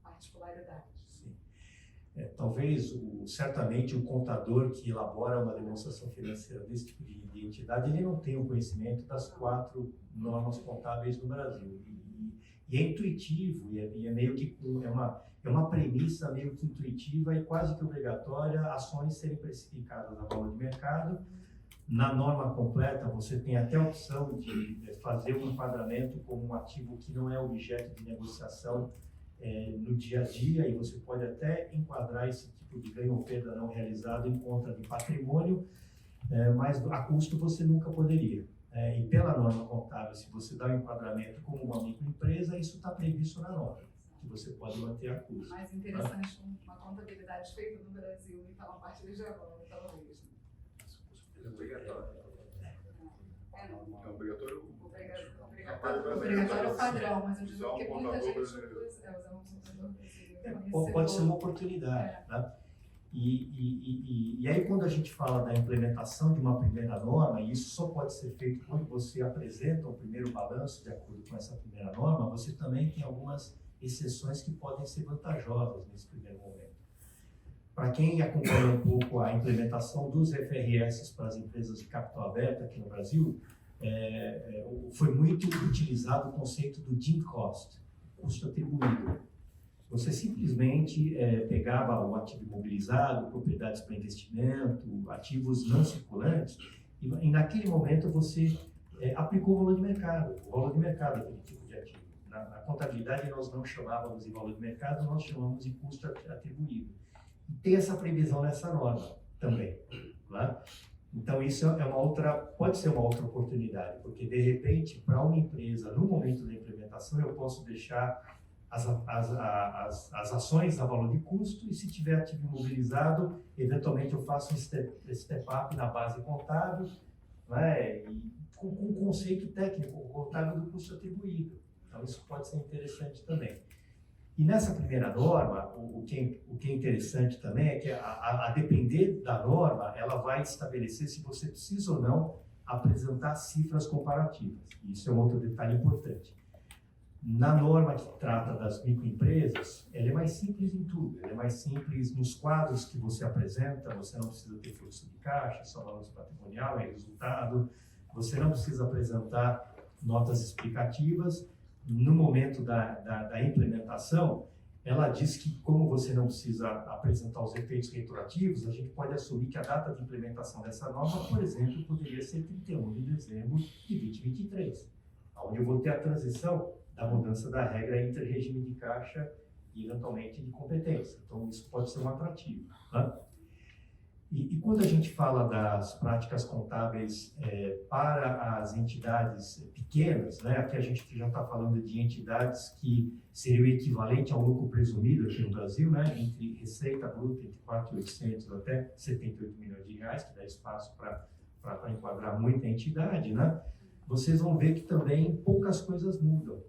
particularidade. Sim. talvez, certamente, o contador que elabora uma demonstração financeira desse tipo de entidade, ele não tem o conhecimento das 4 normas contábeis no Brasil. E é intuitivo, e é meio que é uma premissa meio que intuitiva e quase que obrigatória ações serem precificadas a valor de mercado. Na norma completa, você tem até a opção de fazer um enquadramento como um ativo que não é objeto de negociação no dia a dia, e você pode até enquadrar esse tipo de ganho ou perda não realizado em conta de patrimônio, mas a custo você nunca poderia. E pela norma contábil, se você dá o enquadramento como uma microempresa, isso está previsto na norma, que você pode manter a custo. Mais interessante uma contabilidade feita no Brasil, então a partir de agora, talvez. É obrigatório. É obrigatório? Obrigatório é o padrão, mas eu digo que muita gente usa um contador brasileiro. Pode ser uma oportunidade, né? E aí, quando a gente fala da implementação de uma primeira norma, e isso só pode ser feito quando você apresenta o primeiro balanço de acordo com essa primeira norma, você também tem algumas exceções que podem ser vantajosas nesse primeiro momento. Para quem acompanha um pouco a implementação dos FRS para as empresas de capital aberto aqui no Brasil, foi muito utilizado o conceito do Jim Cost, custo atribuído. Você simplesmente pegava o ativo imobilizado, propriedades para investimento, ativos não circulantes, e naquele momento você aplicou o valor de mercado daquele tipo de ativo. Na contabilidade nós não chamávamos de valor de mercado, nós chamamos de custo atribuído. E tem essa previsão nessa norma também, né? Então isso pode ser uma outra oportunidade, porque de repente para uma empresa, no momento da implementação, eu posso deixar as ações a valor de custo, e se tiver ativo imobilizado, eventualmente eu faço um step-up na base contábil, né, e com um conceito técnico contábil do custo atribuído. Então isso pode ser interessante também. E nessa primeira norma, o que é interessante também é que, a depender da norma, ela vai estabelecer se você precisa ou não apresentar cifras comparativas. Isso é um outro detalhe importante. Na norma que trata das microempresas, ela é mais simples em tudo. Ela é mais simples nos quadros que você apresenta, você não precisa ter fluxo de caixa, só balanço patrimonial, é resultado. Você não precisa apresentar notas explicativas. No momento da implementação, ela diz que, como você não precisa apresentar os efeitos retroativos, a gente pode assumir que a data de implementação dessa norma, por exemplo, poderia ser 31 de dezembro de 2023, onde eu vou ter a transição da mudança da regra entre regime de caixa e, eventualmente, de competência. Então, isso pode ser um atrativo, né? E quando a gente fala das práticas contábeis para as entidades pequenas, né, aqui a gente já está falando de entidades que seriam o equivalente ao lucro presumido aqui no Brasil, né, entre receita bruta entre 4.800 até 78 milhões de reais, que dá espaço para enquadrar muita entidade, né, vocês vão ver que também poucas coisas mudam.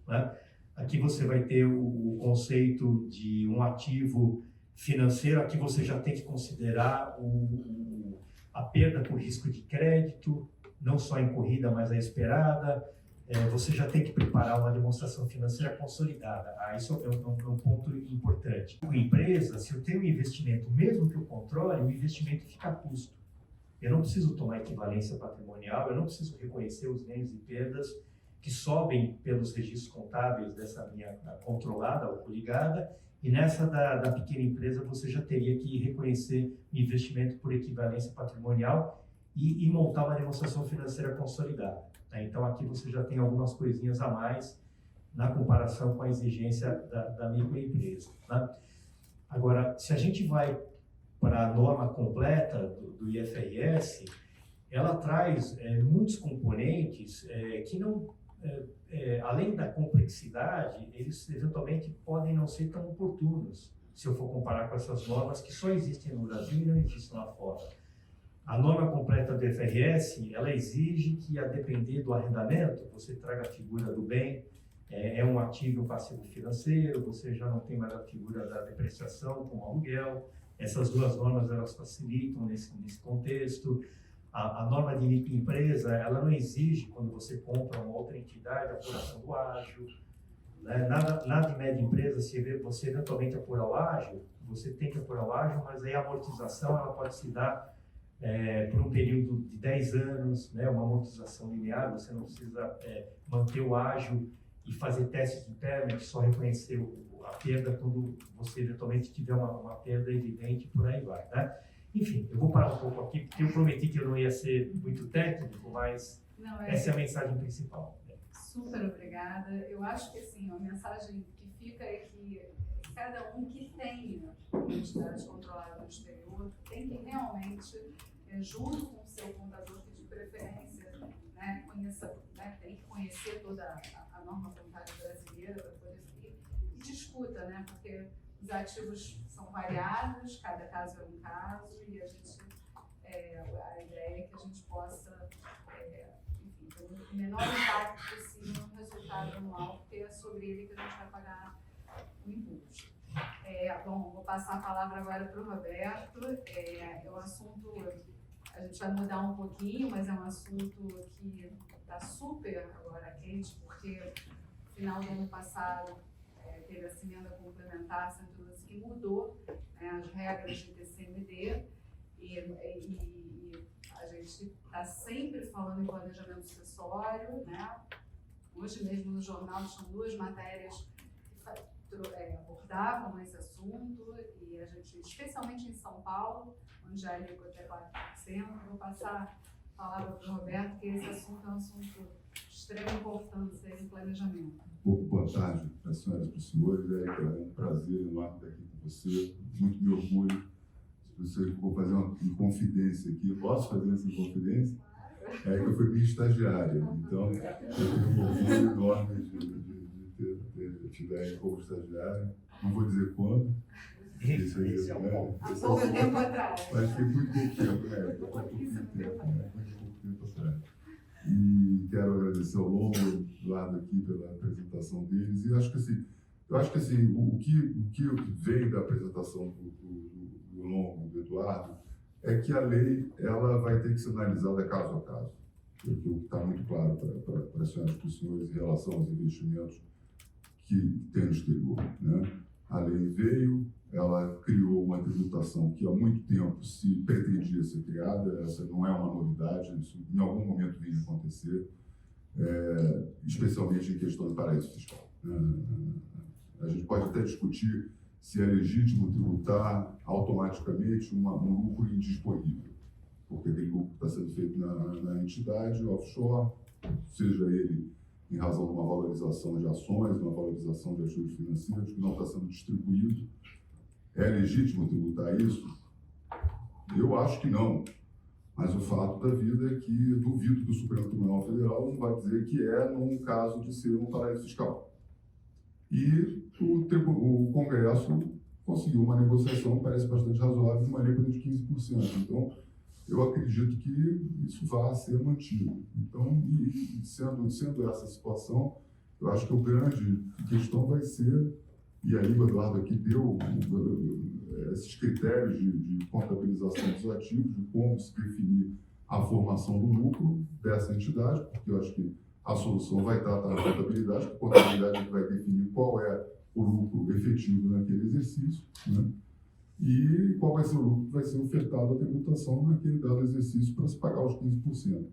Né? Aqui você vai ter o conceito de um ativo financeiro. Aqui você já tem que considerar a perda por risco de crédito, não só incorrida, mas a esperada. Você já tem que preparar uma demonstração financeira consolidada. Isso é um ponto importante. Como empresa, se eu tenho um investimento, mesmo que eu controle, o investimento fica a custo. Eu não preciso tomar equivalência patrimonial, eu não preciso reconhecer os ganhos e perdas que sobem pelos registros contábeis dessa minha controlada ou coligada. E nessa da pequena empresa, você já teria que reconhecer o investimento por equivalência patrimonial e montar uma demonstração financeira consolidada. Tá? Então, aqui você já tem algumas coisinhas a mais na comparação com a exigência da microempresa. Tá? Agora, se a gente vai para a norma completa do IFRS, ela traz muitos componentes que não... além da complexidade, eles eventualmente podem não ser tão oportunos, se eu for comparar com essas normas que só existem no Brasil e não existem lá fora. A norma completa do IFRS, ela exige que, a depender do arrendamento, você traga a figura do bem, um ativo e um passivo financeiro, você já não tem mais a figura da depreciação como aluguel. Essas duas normas, elas facilitam nesse contexto. A norma de microempresa, ela não exige, quando você compra uma outra entidade, a apuração do ágio. Né? Nada de média empresa, você eventualmente apurar o ágio, você tem que apurar o ágio, mas aí a amortização ela pode se dar por um período de 10 anos, né? Uma amortização linear, você não precisa manter o ágio e fazer testes de impairment, só reconhecer a perda quando você eventualmente tiver uma perda evidente, por aí vai, né? Enfim, eu vou parar um pouco aqui, porque eu prometi que eu não ia ser muito técnico, mas essa é a mensagem principal. Super obrigada. Eu acho que assim, a mensagem que fica é que cada um que tenha entidade controlada no exterior tem que realmente, junto com o seu contador, que de preferência, né, tem que conhecer toda a norma contábil brasileira para poder seguir e discuta, né, porque os ativos são variados, cada caso é um caso e a ideia é que a gente possa enfim, ter o menor impacto possível no resultado anual, porque é sobre ele que a gente vai pagar o imposto. Bom, vou passar a palavra agora para o Roberto. É um assunto, a gente vai mudar um pouquinho, mas é um assunto que está super agora quente, porque no final do ano passado teve a emenda complementar 112 que mudou, né, as regras de TCMD e a gente está sempre falando em planejamento sucessório, né? Hoje mesmo no jornal tinham 2 matérias que abordavam esse assunto e a gente, especialmente em São Paulo, onde a alíquota é 4%, vou passar a palavra para o Roberto, que esse assunto é um assunto de extrema importância em planejamento. Boa tarde para as senhoras e para os senhores. Érica, é um prazer enorme estar aqui com você. Muito me orgulho. Vou fazer uma confidência aqui. Eu posso fazer essa confidência? Érica foi minha estagiária, então eu tenho um orgulho enorme de ter tido a Érica como estagiária. Não vou dizer quando. Isso aí, Pouco tempo atrás. Mas foi muito pouco tempo, né? Muito pouco tempo atrás. E quero agradecer ao longo do lado aqui pela apresentação deles. E acho que assim, o que veio da apresentação do Longo, do Eduardo, é que a lei ela vai ter que ser analisada caso a caso. O que está muito claro para as senhoras e para os senhores em relação aos investimentos que tem no exterior, né? A lei veio, ela criou uma tributação que há muito tempo se pretendia ser criada, essa não é uma novidade, isso em algum momento vinha acontecer, especialmente em questão de paraíso fiscal. A gente pode até discutir se é legítimo tributar automaticamente um lucro indisponível, porque aquele lucro está sendo feito na entidade offshore, seja ele em razão de uma valorização de ações, uma valorização de ativos financeiros que não está sendo distribuído. É legítimo tributar isso? Eu acho que não. Mas o fato da vida é que duvido que o Supremo Tribunal Federal não vai dizer que num caso de ser um paraíso fiscal. E o Congresso conseguiu uma negociação, parece bastante razoável, de uma alíquota de 15%. Então, eu acredito que isso vai ser mantido. Então, sendo essa situação, eu acho que a grande questão vai ser, e aí o Eduardo aqui deu esses critérios de contabilização dos ativos, de como se definir a formação do lucro dessa entidade, porque eu acho que a solução vai estar na contabilidade, porque a contabilidade é que vai definir qual é o lucro efetivo naquele exercício, né? E qual vai ser o lucro que vai ser ofertado à tributação naquele dado exercício para se pagar os 15%.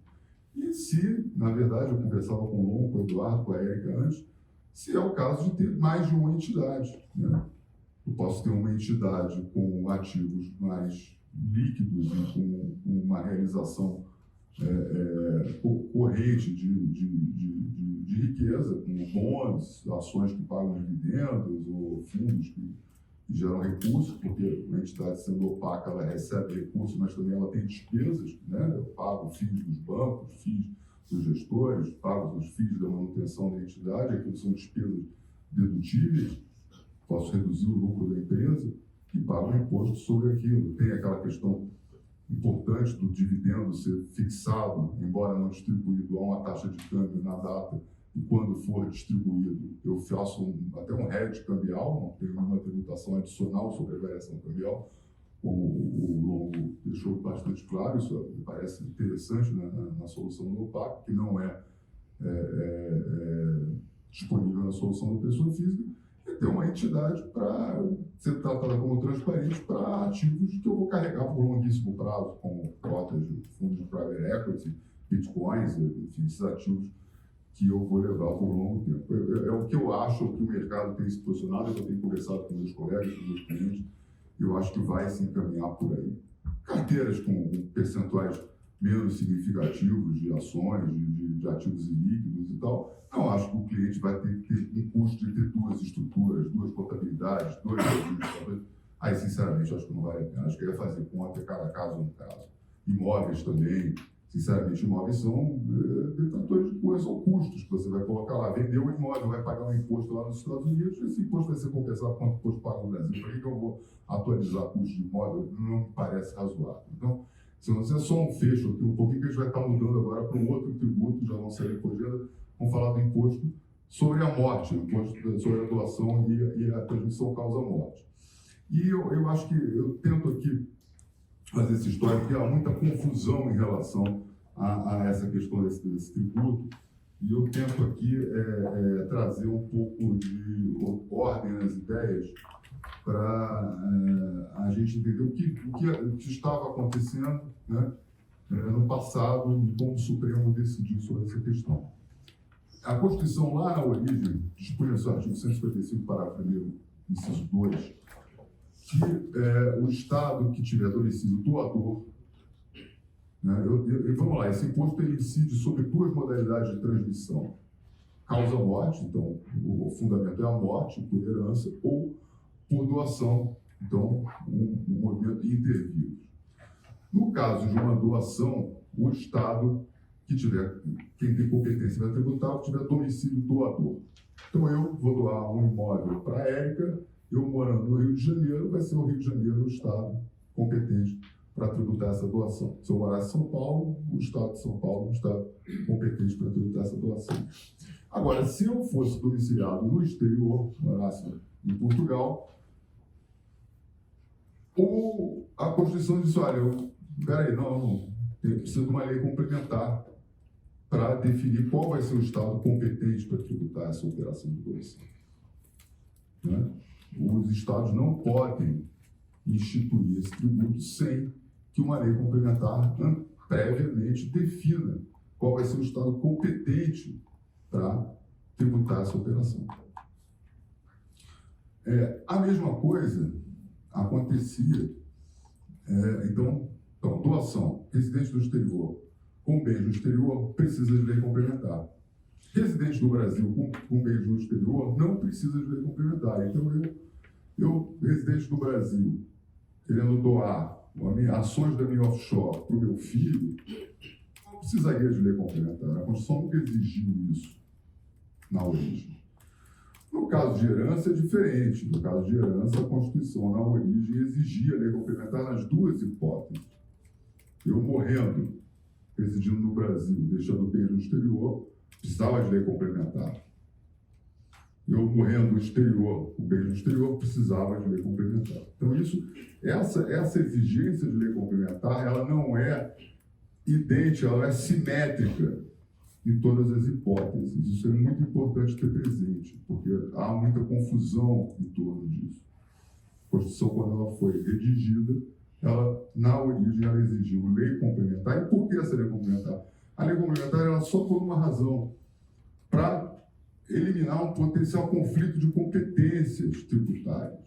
E se, na verdade, eu conversava com o Longo, com o Eduardo, com a Érica antes, se é o caso de ter mais de uma entidade, né? Eu posso ter uma entidade com ativos mais líquidos e com uma realização corrente de riqueza, com bons, ações que pagam dividendos ou fundos que geram recursos, porque uma entidade sendo opaca, ela recebe recursos, mas também ela tem despesas, né? Eu pago FIIs dos bancos, FIIs dos gestores, pago os FIIs da manutenção da entidade, aquilo são despesas dedutíveis, posso reduzir o lucro da empresa e pago um imposto sobre aquilo. Tem aquela questão importante do dividendo ser fixado, embora não distribuído, a uma taxa de câmbio na data, e quando for distribuído, eu faço até um hedge cambial, não tenho nenhuma tributação adicional sobre a variação cambial, como o Longo deixou bastante claro. Isso me parece interessante na solução do OPAC, que não é disponível na solução da pessoa física e ter uma entidade para ser tratada como transparente para ativos que eu vou carregar por longuíssimo prazo, como cotas de fundos de private equity, bitcoins, enfim, esses ativos que eu vou levar por longo tempo. É o que eu acho, o que o mercado tem se posicionado, eu tenho conversado com meus colegas, com meus clientes, e eu acho que vai se encaminhar por aí. Carteiras com percentuais menos significativos de ações, de ativos ilíquidos e tal, não acho que o cliente vai ter que ter um custo de ter duas estruturas, duas contabilidades, dois registros. Aí, sinceramente, acho que não vale a pena. Acho que ia fazer conta cada caso um caso. Imóveis também. Sinceramente, imóveis são detentores de coisas, são custos que você vai colocar lá. Vendeu o imóvel, vai pagar um imposto lá nos Estados Unidos, esse imposto vai ser compensado quanto imposto paga no Brasil. Por que eu vou atualizar custo de imóvel? Não me parece razoável. Então, se você é só um fecho aqui, um pouquinho que a gente vai estar mudando agora para um outro tributo, já não será por agenda, vamos falar do imposto sobre a morte, o imposto sobre a doação e a transmissão causa-morte. E eu acho que eu tento aqui fazer essa história, porque há muita confusão em relação a essa questão desse tributo, e eu tento aqui trazer um pouco de ordem nas ideias para a gente entender o que estava acontecendo, né, no passado e como o Supremo decidiu sobre essa questão. A Constituição, lá na origem, dispunha no seu artigo 155, parágrafo 1º, inciso 2, que o Estado que tiver domicílio doador, né, vamos lá, esse imposto ele incide sobre duas modalidades de transmissão. Causa-morte, então o fundamento é a morte por herança, ou por doação, então um movimento intervírus. No caso de uma doação, o Estado que tiver, quem tem competência vai tributar, que tiver domicílio doador. Então eu vou doar um imóvel para a Érica, eu morando no Rio de Janeiro, vai ser o Rio de Janeiro o Estado competente para tributar essa doação. Se eu morasse em São Paulo, o Estado de São Paulo é o Estado competente para tributar essa doação. Agora, se eu fosse domiciliado no exterior, morasse em Portugal, a Constituição diz, olha, peraí, não, precisa de uma lei complementar para definir qual vai ser o Estado competente para tributar essa operação de doação. Né? Os Estados não podem instituir esse tributo sem que uma lei complementar previamente defina qual vai ser o Estado competente para tributar essa operação. A mesma coisa acontecia, então, doação, residente do exterior com bens no exterior precisa de lei complementar. Residente do Brasil com bens no exterior não precisa de lei complementar. Então, eu residente do Brasil, querendo doar ações da minha offshore para o meu filho, não precisaria de lei complementar. A Constituição nunca exigiu isso na origem. No caso de herança é diferente. No caso de herança, a Constituição, na origem, exigia lei complementar nas duas hipóteses. Eu morrendo, residindo no Brasil, deixando bens no exterior, precisava de lei complementar. Eu morrendo no exterior, com bens no exterior, precisava de lei complementar. Então, essa exigência de lei complementar, ela não é idêntica, ela é simétrica em todas as hipóteses. Isso é muito importante ter presente, porque há muita confusão em torno disso. A Constituição, quando ela foi redigida, na origem, ela exigiu lei complementar. E por que essa lei complementar? A lei complementar era só por uma razão, para eliminar um potencial conflito de competências tributárias.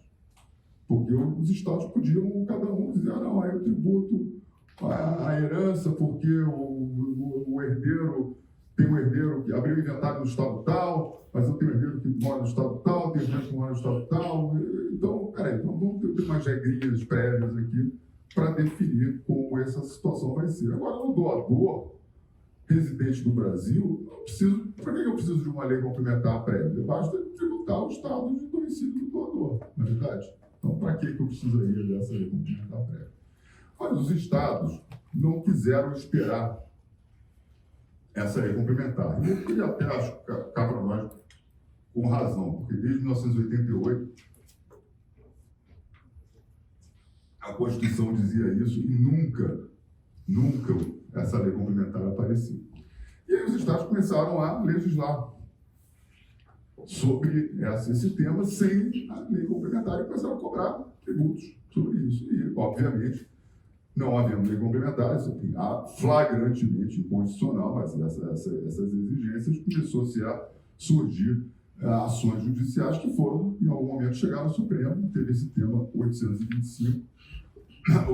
Porque os Estados podiam, cada um, dizer, não, aí eu tributo a herança porque o herdeiro tem um herdeiro que abriu o inventário no estado tal, mas eu tenho um herdeiro que mora no estado tal, tem herdeiro que mora no estado tal. Então, então vamos ter umas regrinhas prévias aqui para definir como essa situação vai ser. Agora, no doador, residente do Brasil, por que eu preciso de uma lei complementar prévia? Basta tributar o estado de domicílio do doador, na verdade. Então, para que eu precisaria dessa lei complementar prévia? Mas os estados não quiseram esperar essa lei complementar. E até acho que cá para nós com razão, porque desde 1988 a Constituição dizia isso e nunca essa lei complementar apareceu. E aí os estados começaram a legislar. sobre esse tema sem a lei complementar e começaram a cobrar tributos sobre isso. E, obviamente, não havendo lei complementar, isso flagrantemente inconstitucional, mas essas exigências começou-se a surgir ações judiciais que foram, em algum momento, chegar no Supremo, teve esse tema 825,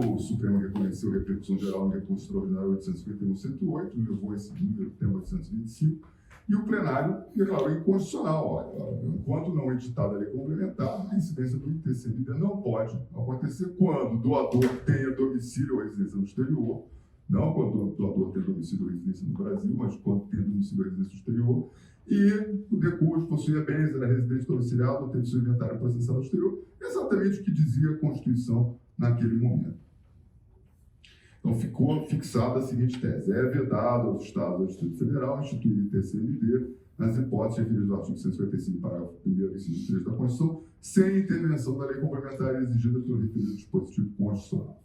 o Supremo reconheceu a repercussão geral no recurso extraordinário 851-108, levou esse número, tema 825, e o plenário declarou inconstitucional. Olha, enquanto não editada a lei complementar, a incidência do ITCMD não pode acontecer quando o doador tenha domicílio ou residência no exterior, não quando o doador tem domicílio ou residência no Brasil, mas quando tem domicílio ou residência no exterior, e o decujo possuía bens, era residente domiciliado, teve seu inventário processado no exterior, exatamente o que dizia a Constituição naquele momento. Então, ficou fixada a seguinte tese: é vedado aos Estados do Distrito Federal instituir o ITCMD nas hipóteses referidas ao artigo 155, parágrafo 1º, inciso 3 da Constituição, sem intervenção da lei complementar exigida pelo referido dispositivo constitucional.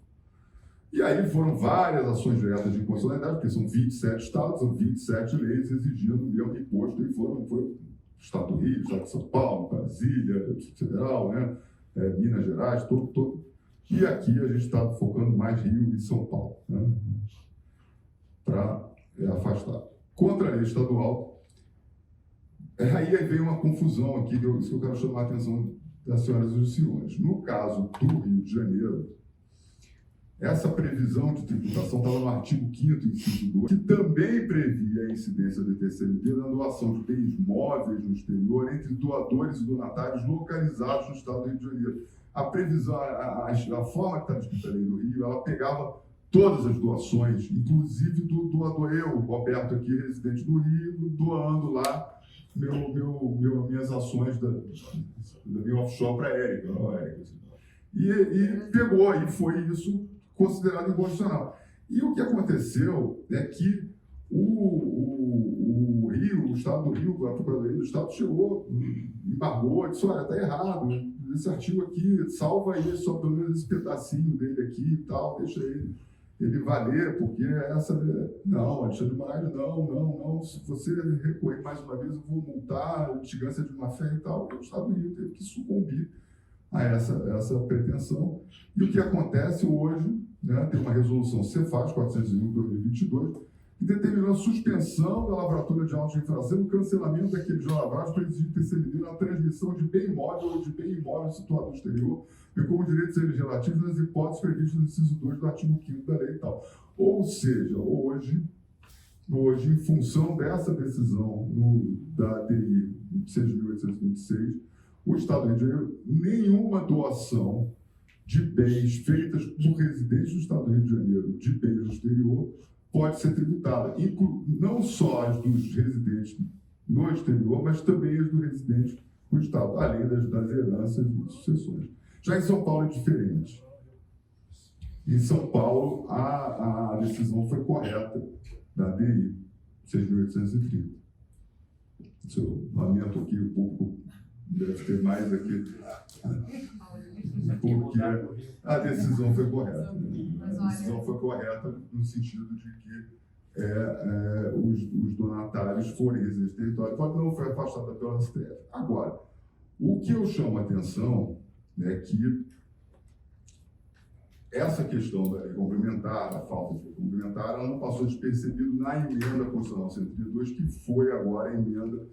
E aí foram várias ações diretas de inconstitucionalidade, porque são 27 estados, são 27 leis exigindo o mesmo imposto, e foi o Estado do Rio, o Estado de São Paulo, Brasília, o Distrito Federal, né, Minas Gerais, todo. E aqui a gente está focando mais Rio e São Paulo, né, para afastar. Contra a lei estadual, aí vem uma confusão aqui, isso que eu quero chamar a atenção das senhoras e dos senhores. No caso do Rio de Janeiro, essa previsão de tributação estava no artigo 5º, inciso 2, que também previa a incidência do ITCMD na doação de bens móveis no exterior entre doadores e donatários localizados no estado do Rio de Janeiro. A previsão, a forma que está escrita a lei do Rio, ela pegava todas as doações, inclusive do doador, eu, Roberto, aqui, residente do Rio, doando lá minhas ações da minha offshore para a Érica. E pegou, e foi isso considerado inconstitucional. E o que aconteceu é que o Rio, o Estado do Rio, a Procuradoria do Estado chegou, embargou, disse: olha, está errado, esse artigo aqui, salva aí só pelo menos esse pedacinho dele aqui e tal, deixa ele valer, porque não, Alexandre de Moraes, não, se você recorrer mais uma vez eu vou multar, litigância de má fé e tal. E o Estado do Rio teve que sucumbir a essa pretensão. E o que acontece hoje, né, tem uma resolução Cefaz 401/2022, que determinou a suspensão da lavratura de autos de infração e o cancelamento daqueles lavrados para exigir TCMD na transmissão de bem imóvel ou de bem imóvel situado no exterior, bem como direitos eles relativos nas hipóteses previstas no inciso 2 do artigo 5º da lei e tal. Ou seja, hoje, em função dessa decisão da ADI 6.826, o Estado do Rio de Janeiro, nenhuma doação de bens feitas por residentes do Estado do Rio de Janeiro de bens no exterior pode ser tributada, não só as dos residentes no exterior, mas também as dos residentes no Estado, além das heranças e sucessões. Já em São Paulo é diferente. Em São Paulo, a decisão foi correta da ADI 6.830. Eu lamento aqui um pouco, deve ter mais aqui, porque a decisão foi correta. A decisão foi correta no sentido de que os donatários forem residentes do território, pode não foi afastada pela STF. Agora, o que eu chamo a atenção é que essa questão da lei complementar, a falta de lei complementar, ela não passou despercebido na emenda constitucional 132, que foi agora a emenda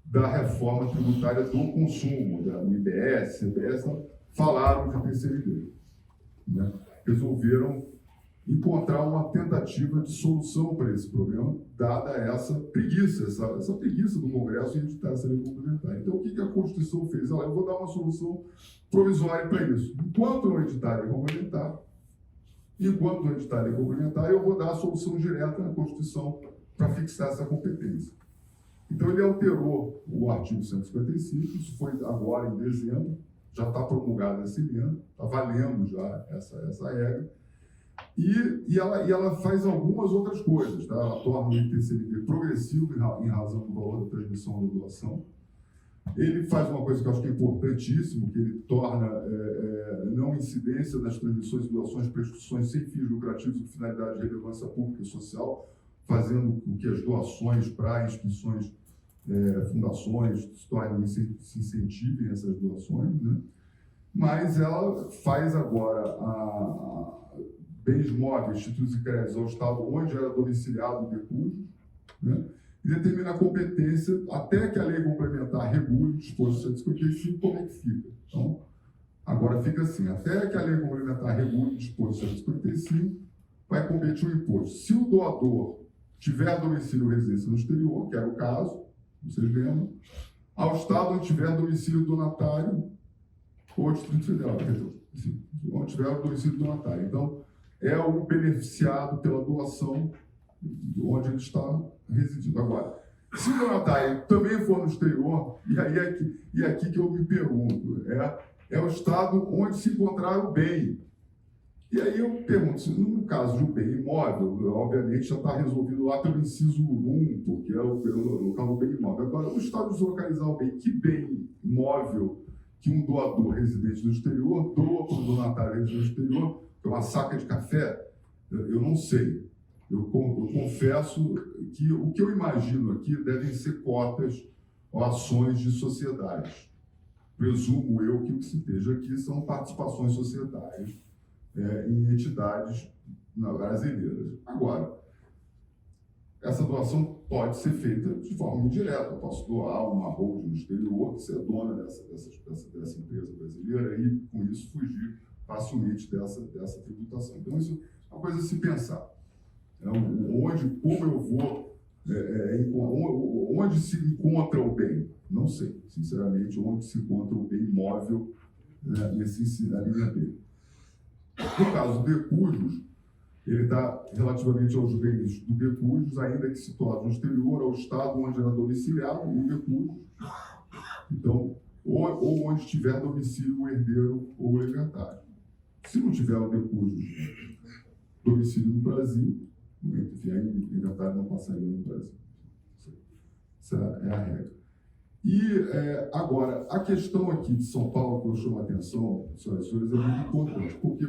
da reforma tributária do consumo, da IBS, CBS, falaram de TCMD, né? Resolveram encontrar uma tentativa de solução para esse problema, dada essa preguiça, essa preguiça do Congresso em editar essa lei complementar. Então, o que a Constituição fez? Eu vou dar uma solução provisória para isso. Enquanto não editar a lei complementar, eu vou dar a solução direta na Constituição para fixar essa competência. Então, ele alterou o artigo 155, isso foi agora em dezembro, já está promulgada essa emenda, está valendo já essa regra, e ela faz algumas outras coisas, tá? Ela torna o ITCMD progressivo em razão do valor da transmissão da doação. Ele faz uma coisa que eu acho que é importantíssimo, que ele torna não incidência nas transmissões e doações, prescrições sem fins lucrativos com finalidade de relevância pública e social, fazendo com que as doações para instituições fundações se incentivem essas doações, né? Mas ela faz agora bens móveis, títulos e créditos ao Estado onde era domiciliado o recurso, né? E determina a competência até que a lei complementar regule o disposto 155, como é que fica. Então, agora fica assim, até que a lei complementar regule o disposto 155, vai competir o imposto. Se o doador tiver domicílio ou residência no exterior, que era o caso, vocês lembram, ao Estado onde tiver domicílio donatário ou Distrito Federal, onde tiver o domicílio donatário. Então, é o beneficiado pela doação onde ele está residindo. Agora, se o donatário também for no exterior, e aqui que eu me pergunto, é o Estado onde se encontrar o bem. E aí eu pergunto, no caso de um bem imóvel, obviamente já está resolvido lá pelo inciso 1, porque é o local do bem imóvel. Agora, o Estado deslocalizar o bem, que bem imóvel que um doador residente no exterior doa para um donatário residente no exterior, que é uma saca de café, eu não sei. Eu confesso que o que eu imagino aqui devem ser cotas ou ações de sociedades. Presumo eu que o que se esteja aqui são participações societárias em entidades brasileiras. Agora, essa doação pode ser feita de forma indireta. Eu posso doar uma holding no exterior, que é dona dessa empresa brasileira, e com isso fugir facilmente dessa tributação. Então, isso é uma coisa a se pensar. Como eu vou, onde se encontra o bem? Não sei, sinceramente, onde se encontra o bem imóvel na linha B. No caso do decujus, ele está relativamente aos bens do decujus, ainda que situado no exterior, ao estado onde era domiciliado o decujus. Então, ou onde tiver domicílio o herdeiro ou o legatário. Se não tiver o decujus domicílio no Brasil, enfim, aí o legatário não passaria no Brasil. Essa é a regra. E, agora, a questão aqui de São Paulo, que eu chamo a atenção, senhoras e senhores, é muito importante, porque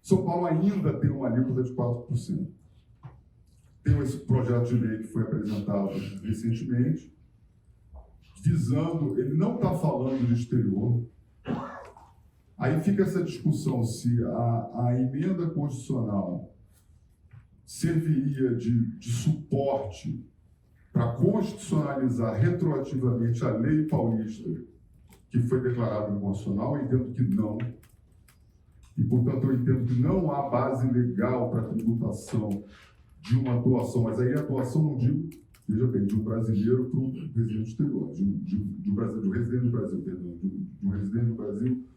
São Paulo ainda tem uma alíquota de 4%. Tem esse projeto de lei que foi apresentado recentemente, visando, ele não está falando de exterior. Aí fica essa discussão se a emenda constitucional serviria de suporte para constitucionalizar retroativamente a lei paulista, que foi declarada inconstitucional. Eu entendo que não. E, portanto, eu entendo que não há base legal para a tributação de uma doação, mas aí a doação, não digo, veja bem, de um brasileiro para um residente exterior, de um residente do Brasil, perdão, de um residente do Brasil,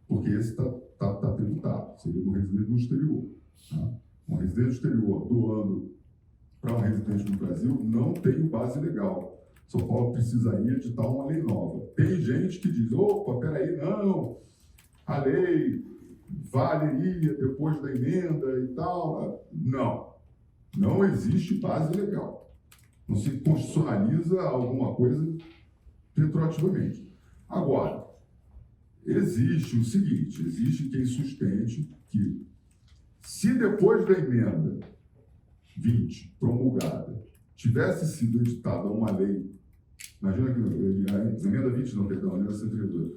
porque esse está tributado, seria um residente do exterior. Tá? Um residente exterior doando para um residente no Brasil não tem base legal. São Paulo precisaria editar uma lei nova. Tem gente que diz, opa, peraí, não, a lei valeria depois da emenda e tal. Não existe base legal. Não se constitucionaliza alguma coisa retroativamente. Agora, existe o seguinte, existe quem sustente que se depois da emenda 20 promulgada tivesse sido editada uma lei, imagina que a emenda 20 não, perdão, a emenda 132,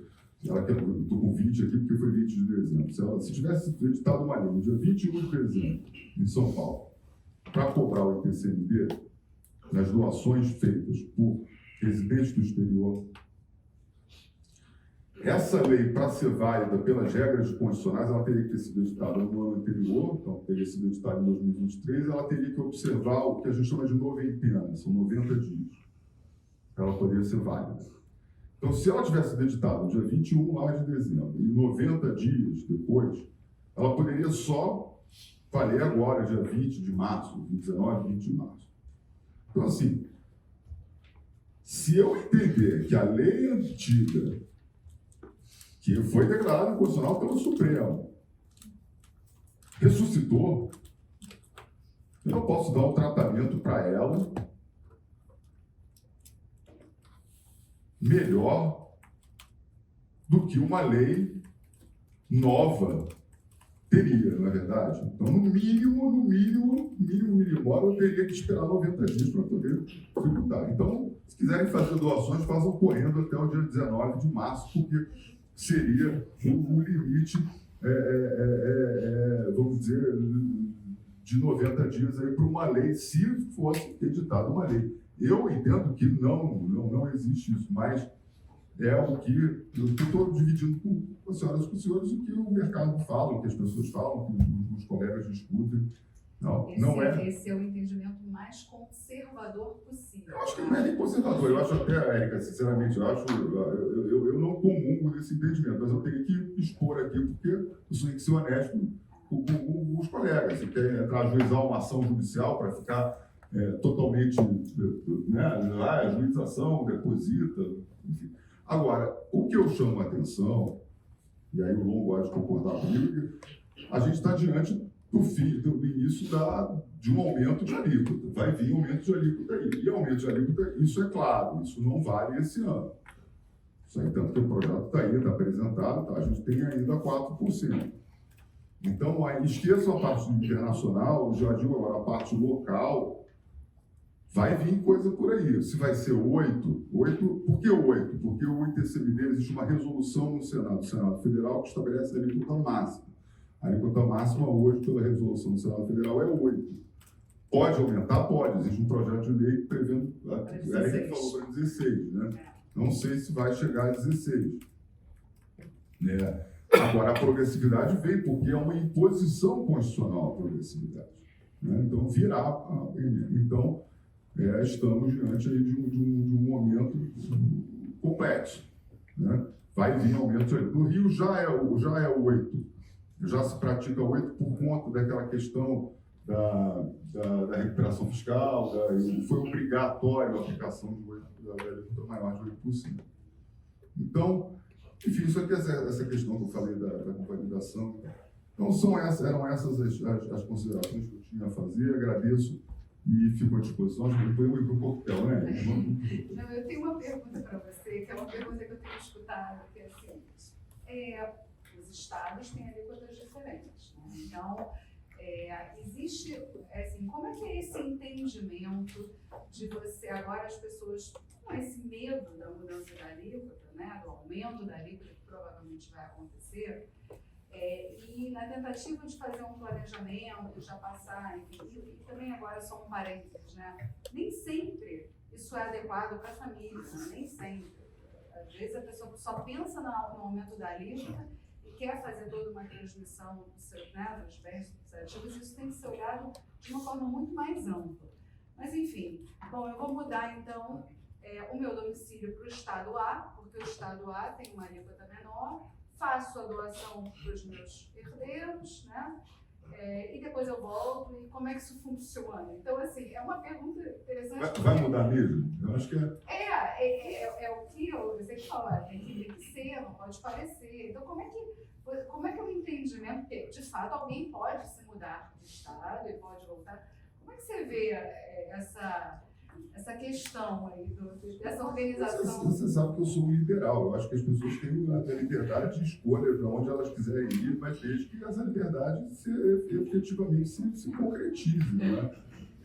ela que eu estou com 20 aqui porque foi 20 de dezembro, se tivesse editado uma lei no dia 21 de dezembro em São Paulo para cobrar o ITCMD nas doações feitas por residentes do exterior, essa lei, para ser válida pelas regras constitucionais, ela teria que ter sido editada no ano anterior, então teria sido editada em 2023, ela teria que observar o que a gente chama de noventena, são 90 dias, para ela poder ser válida. Então, se ela tivesse sido editada no dia 21 lá de dezembro, e 90 dias depois, ela poderia só valer agora, dia 20 de março, 19, 20 de março. Então, assim, se eu entender que a lei antiga, que foi declarada inconstitucional pelo Supremo, ressuscitou, eu não posso dar um tratamento para ela melhor do que uma lei nova Teria, não é verdade? Então, no mínimo, eu teria que esperar 90 dias para poder tributar. Então, se quiserem fazer doações, façam correndo até o dia 19 de março, porque seria o limite, vamos dizer, de 90 dias para uma lei, se fosse editada uma lei. Eu entendo que não existe isso, mas é o que eu estou dividindo com as senhoras e com os senhores o que o mercado fala, o que as pessoas falam, o que os colegas discutem. Esse é o entendimento mais conservador possível. Eu acho que não é nem conservador. Eu acho até, Érica, sinceramente, eu não comungo desse entendimento, mas eu tenho que expor aqui, porque eu tenho que ser honesto com os colegas. Se quer ajuizar uma ação judicial para ficar totalmente, a juização, deposita, enfim. Agora, o que eu chamo a atenção, e aí o Longo pode concordar comigo, a gente está diante do início de um aumento de alíquota. Vai vir aumento de alíquota aí. E aumento de alíquota, isso é claro, isso não vale esse ano. Isso aí, tanto que o projeto está aí, está apresentado, tá? A gente tem ainda 4%. Então, aí, esqueçam a parte internacional, já digo agora, a parte local, vai vir coisa por aí. Se vai ser 8, por que 8? Porque o ITCMD, existe uma resolução no Senado Federal que estabelece a alíquota máxima. A alíquota máxima hoje, pela resolução do Senado Federal, é 8. Pode aumentar? Pode. Existe um projeto de lei prevendo, a Érica falou para 16, né? Não sei se vai chegar a 16. Agora, a progressividade vem porque é uma imposição constitucional a progressividade. Né? Então, virá. Então, estamos diante aí de um momento complexo. Né? Vai vir aumento. No Rio já é 8. Já se pratica 8 por conta daquela questão da recuperação fiscal, foi obrigatório a aplicação da alíquota maior de 8%. Então, enfim, isso aqui é essa questão que eu falei da convalidação. Então, eram essas as considerações que eu tinha a fazer. Agradeço e fico à disposição. Depois eu ir para o coquetel, né? Não, eu tenho uma pergunta para você, que é uma pergunta que eu tenho escutado, que é a seguinte. Os estados têm alíquotas diferentes, né? Então, existe, assim, como é que é esse entendimento de você, agora as pessoas com esse medo da mudança da alíquota, né, do aumento da alíquota que provavelmente vai acontecer, e na tentativa de fazer um planejamento, já passar, enfim, e também agora só um parênteses, né, nem sempre isso é adequado para a família, né? Nem sempre. Às vezes a pessoa só pensa no aumento da alíquota e quer fazer toda uma transmissão dos bens dos ativos, isso tem que ser olhado de uma forma muito mais ampla. Mas enfim, bom, eu vou mudar então o meu domicílio para o estado A, porque o estado A tem uma alíquota menor, faço a doação para os meus herdeiros, né? E depois eu volto, e como é que isso funciona? Então, assim, é uma pergunta interessante. Vai mudar mesmo? Eu acho que é o que eu sempre falo, tem que ser, não pode parecer. Então, como é que é o entendimento? Porque, de fato, alguém pode se mudar de estado e pode voltar. Como é que você vê essa questão aí, dessa organização? Você sabe que eu sou um liberal. Eu acho que as pessoas têm a liberdade de escolha para onde elas quiserem ir, mas desde que essa liberdade efetivamente se concretize. Né?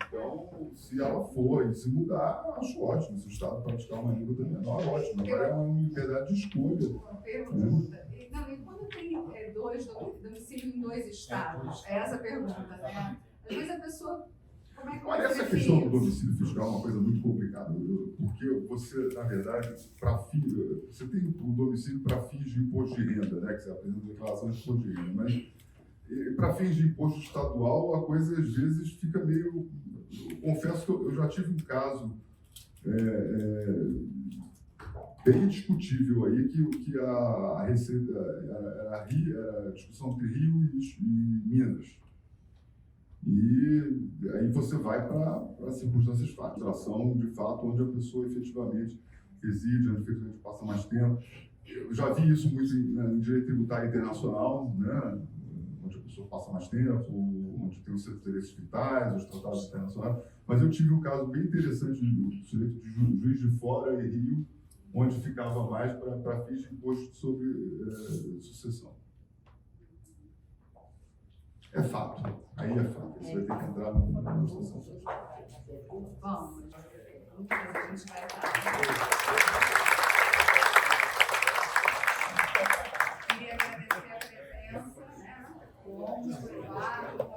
Então, se ela for e se mudar, acho ótimo. Se o Estado praticar uma alíquota menor, ótimo. Agora é uma liberdade de escolha. Uma pergunta. Não, e quando tem domicílio em 2 estados? É essa a pergunta, né? Às vezes a pessoa... Olha, essa questão do domicílio fiscal é uma coisa muito complicada, porque você, na verdade, você tem o domicílio para fins de imposto de renda, né, que você apresenta declaração de imposto de renda, mas para fins de imposto estadual, a coisa às vezes fica meio... Confesso que eu já tive um caso bem discutível aí, que a Receita era a discussão entre Rio e Minas. E aí você vai para circunstâncias fáceis, de fato, onde a pessoa efetivamente reside, onde efetivamente passa mais tempo. Eu já vi isso muito em direito tributário internacional, né? Onde a pessoa passa mais tempo, onde tem os seus interesses vitais, os tratados internacionais. Mas eu tive um caso bem interessante do direito de Juiz de Fora e Rio, onde ficava mais para fins de imposto sobre sucessão. É fato. Aí é fato. Você vai ter que entrar numa situação. Vamos, a gente vai estar. Queria agradecer a presença, né? O Eduardo,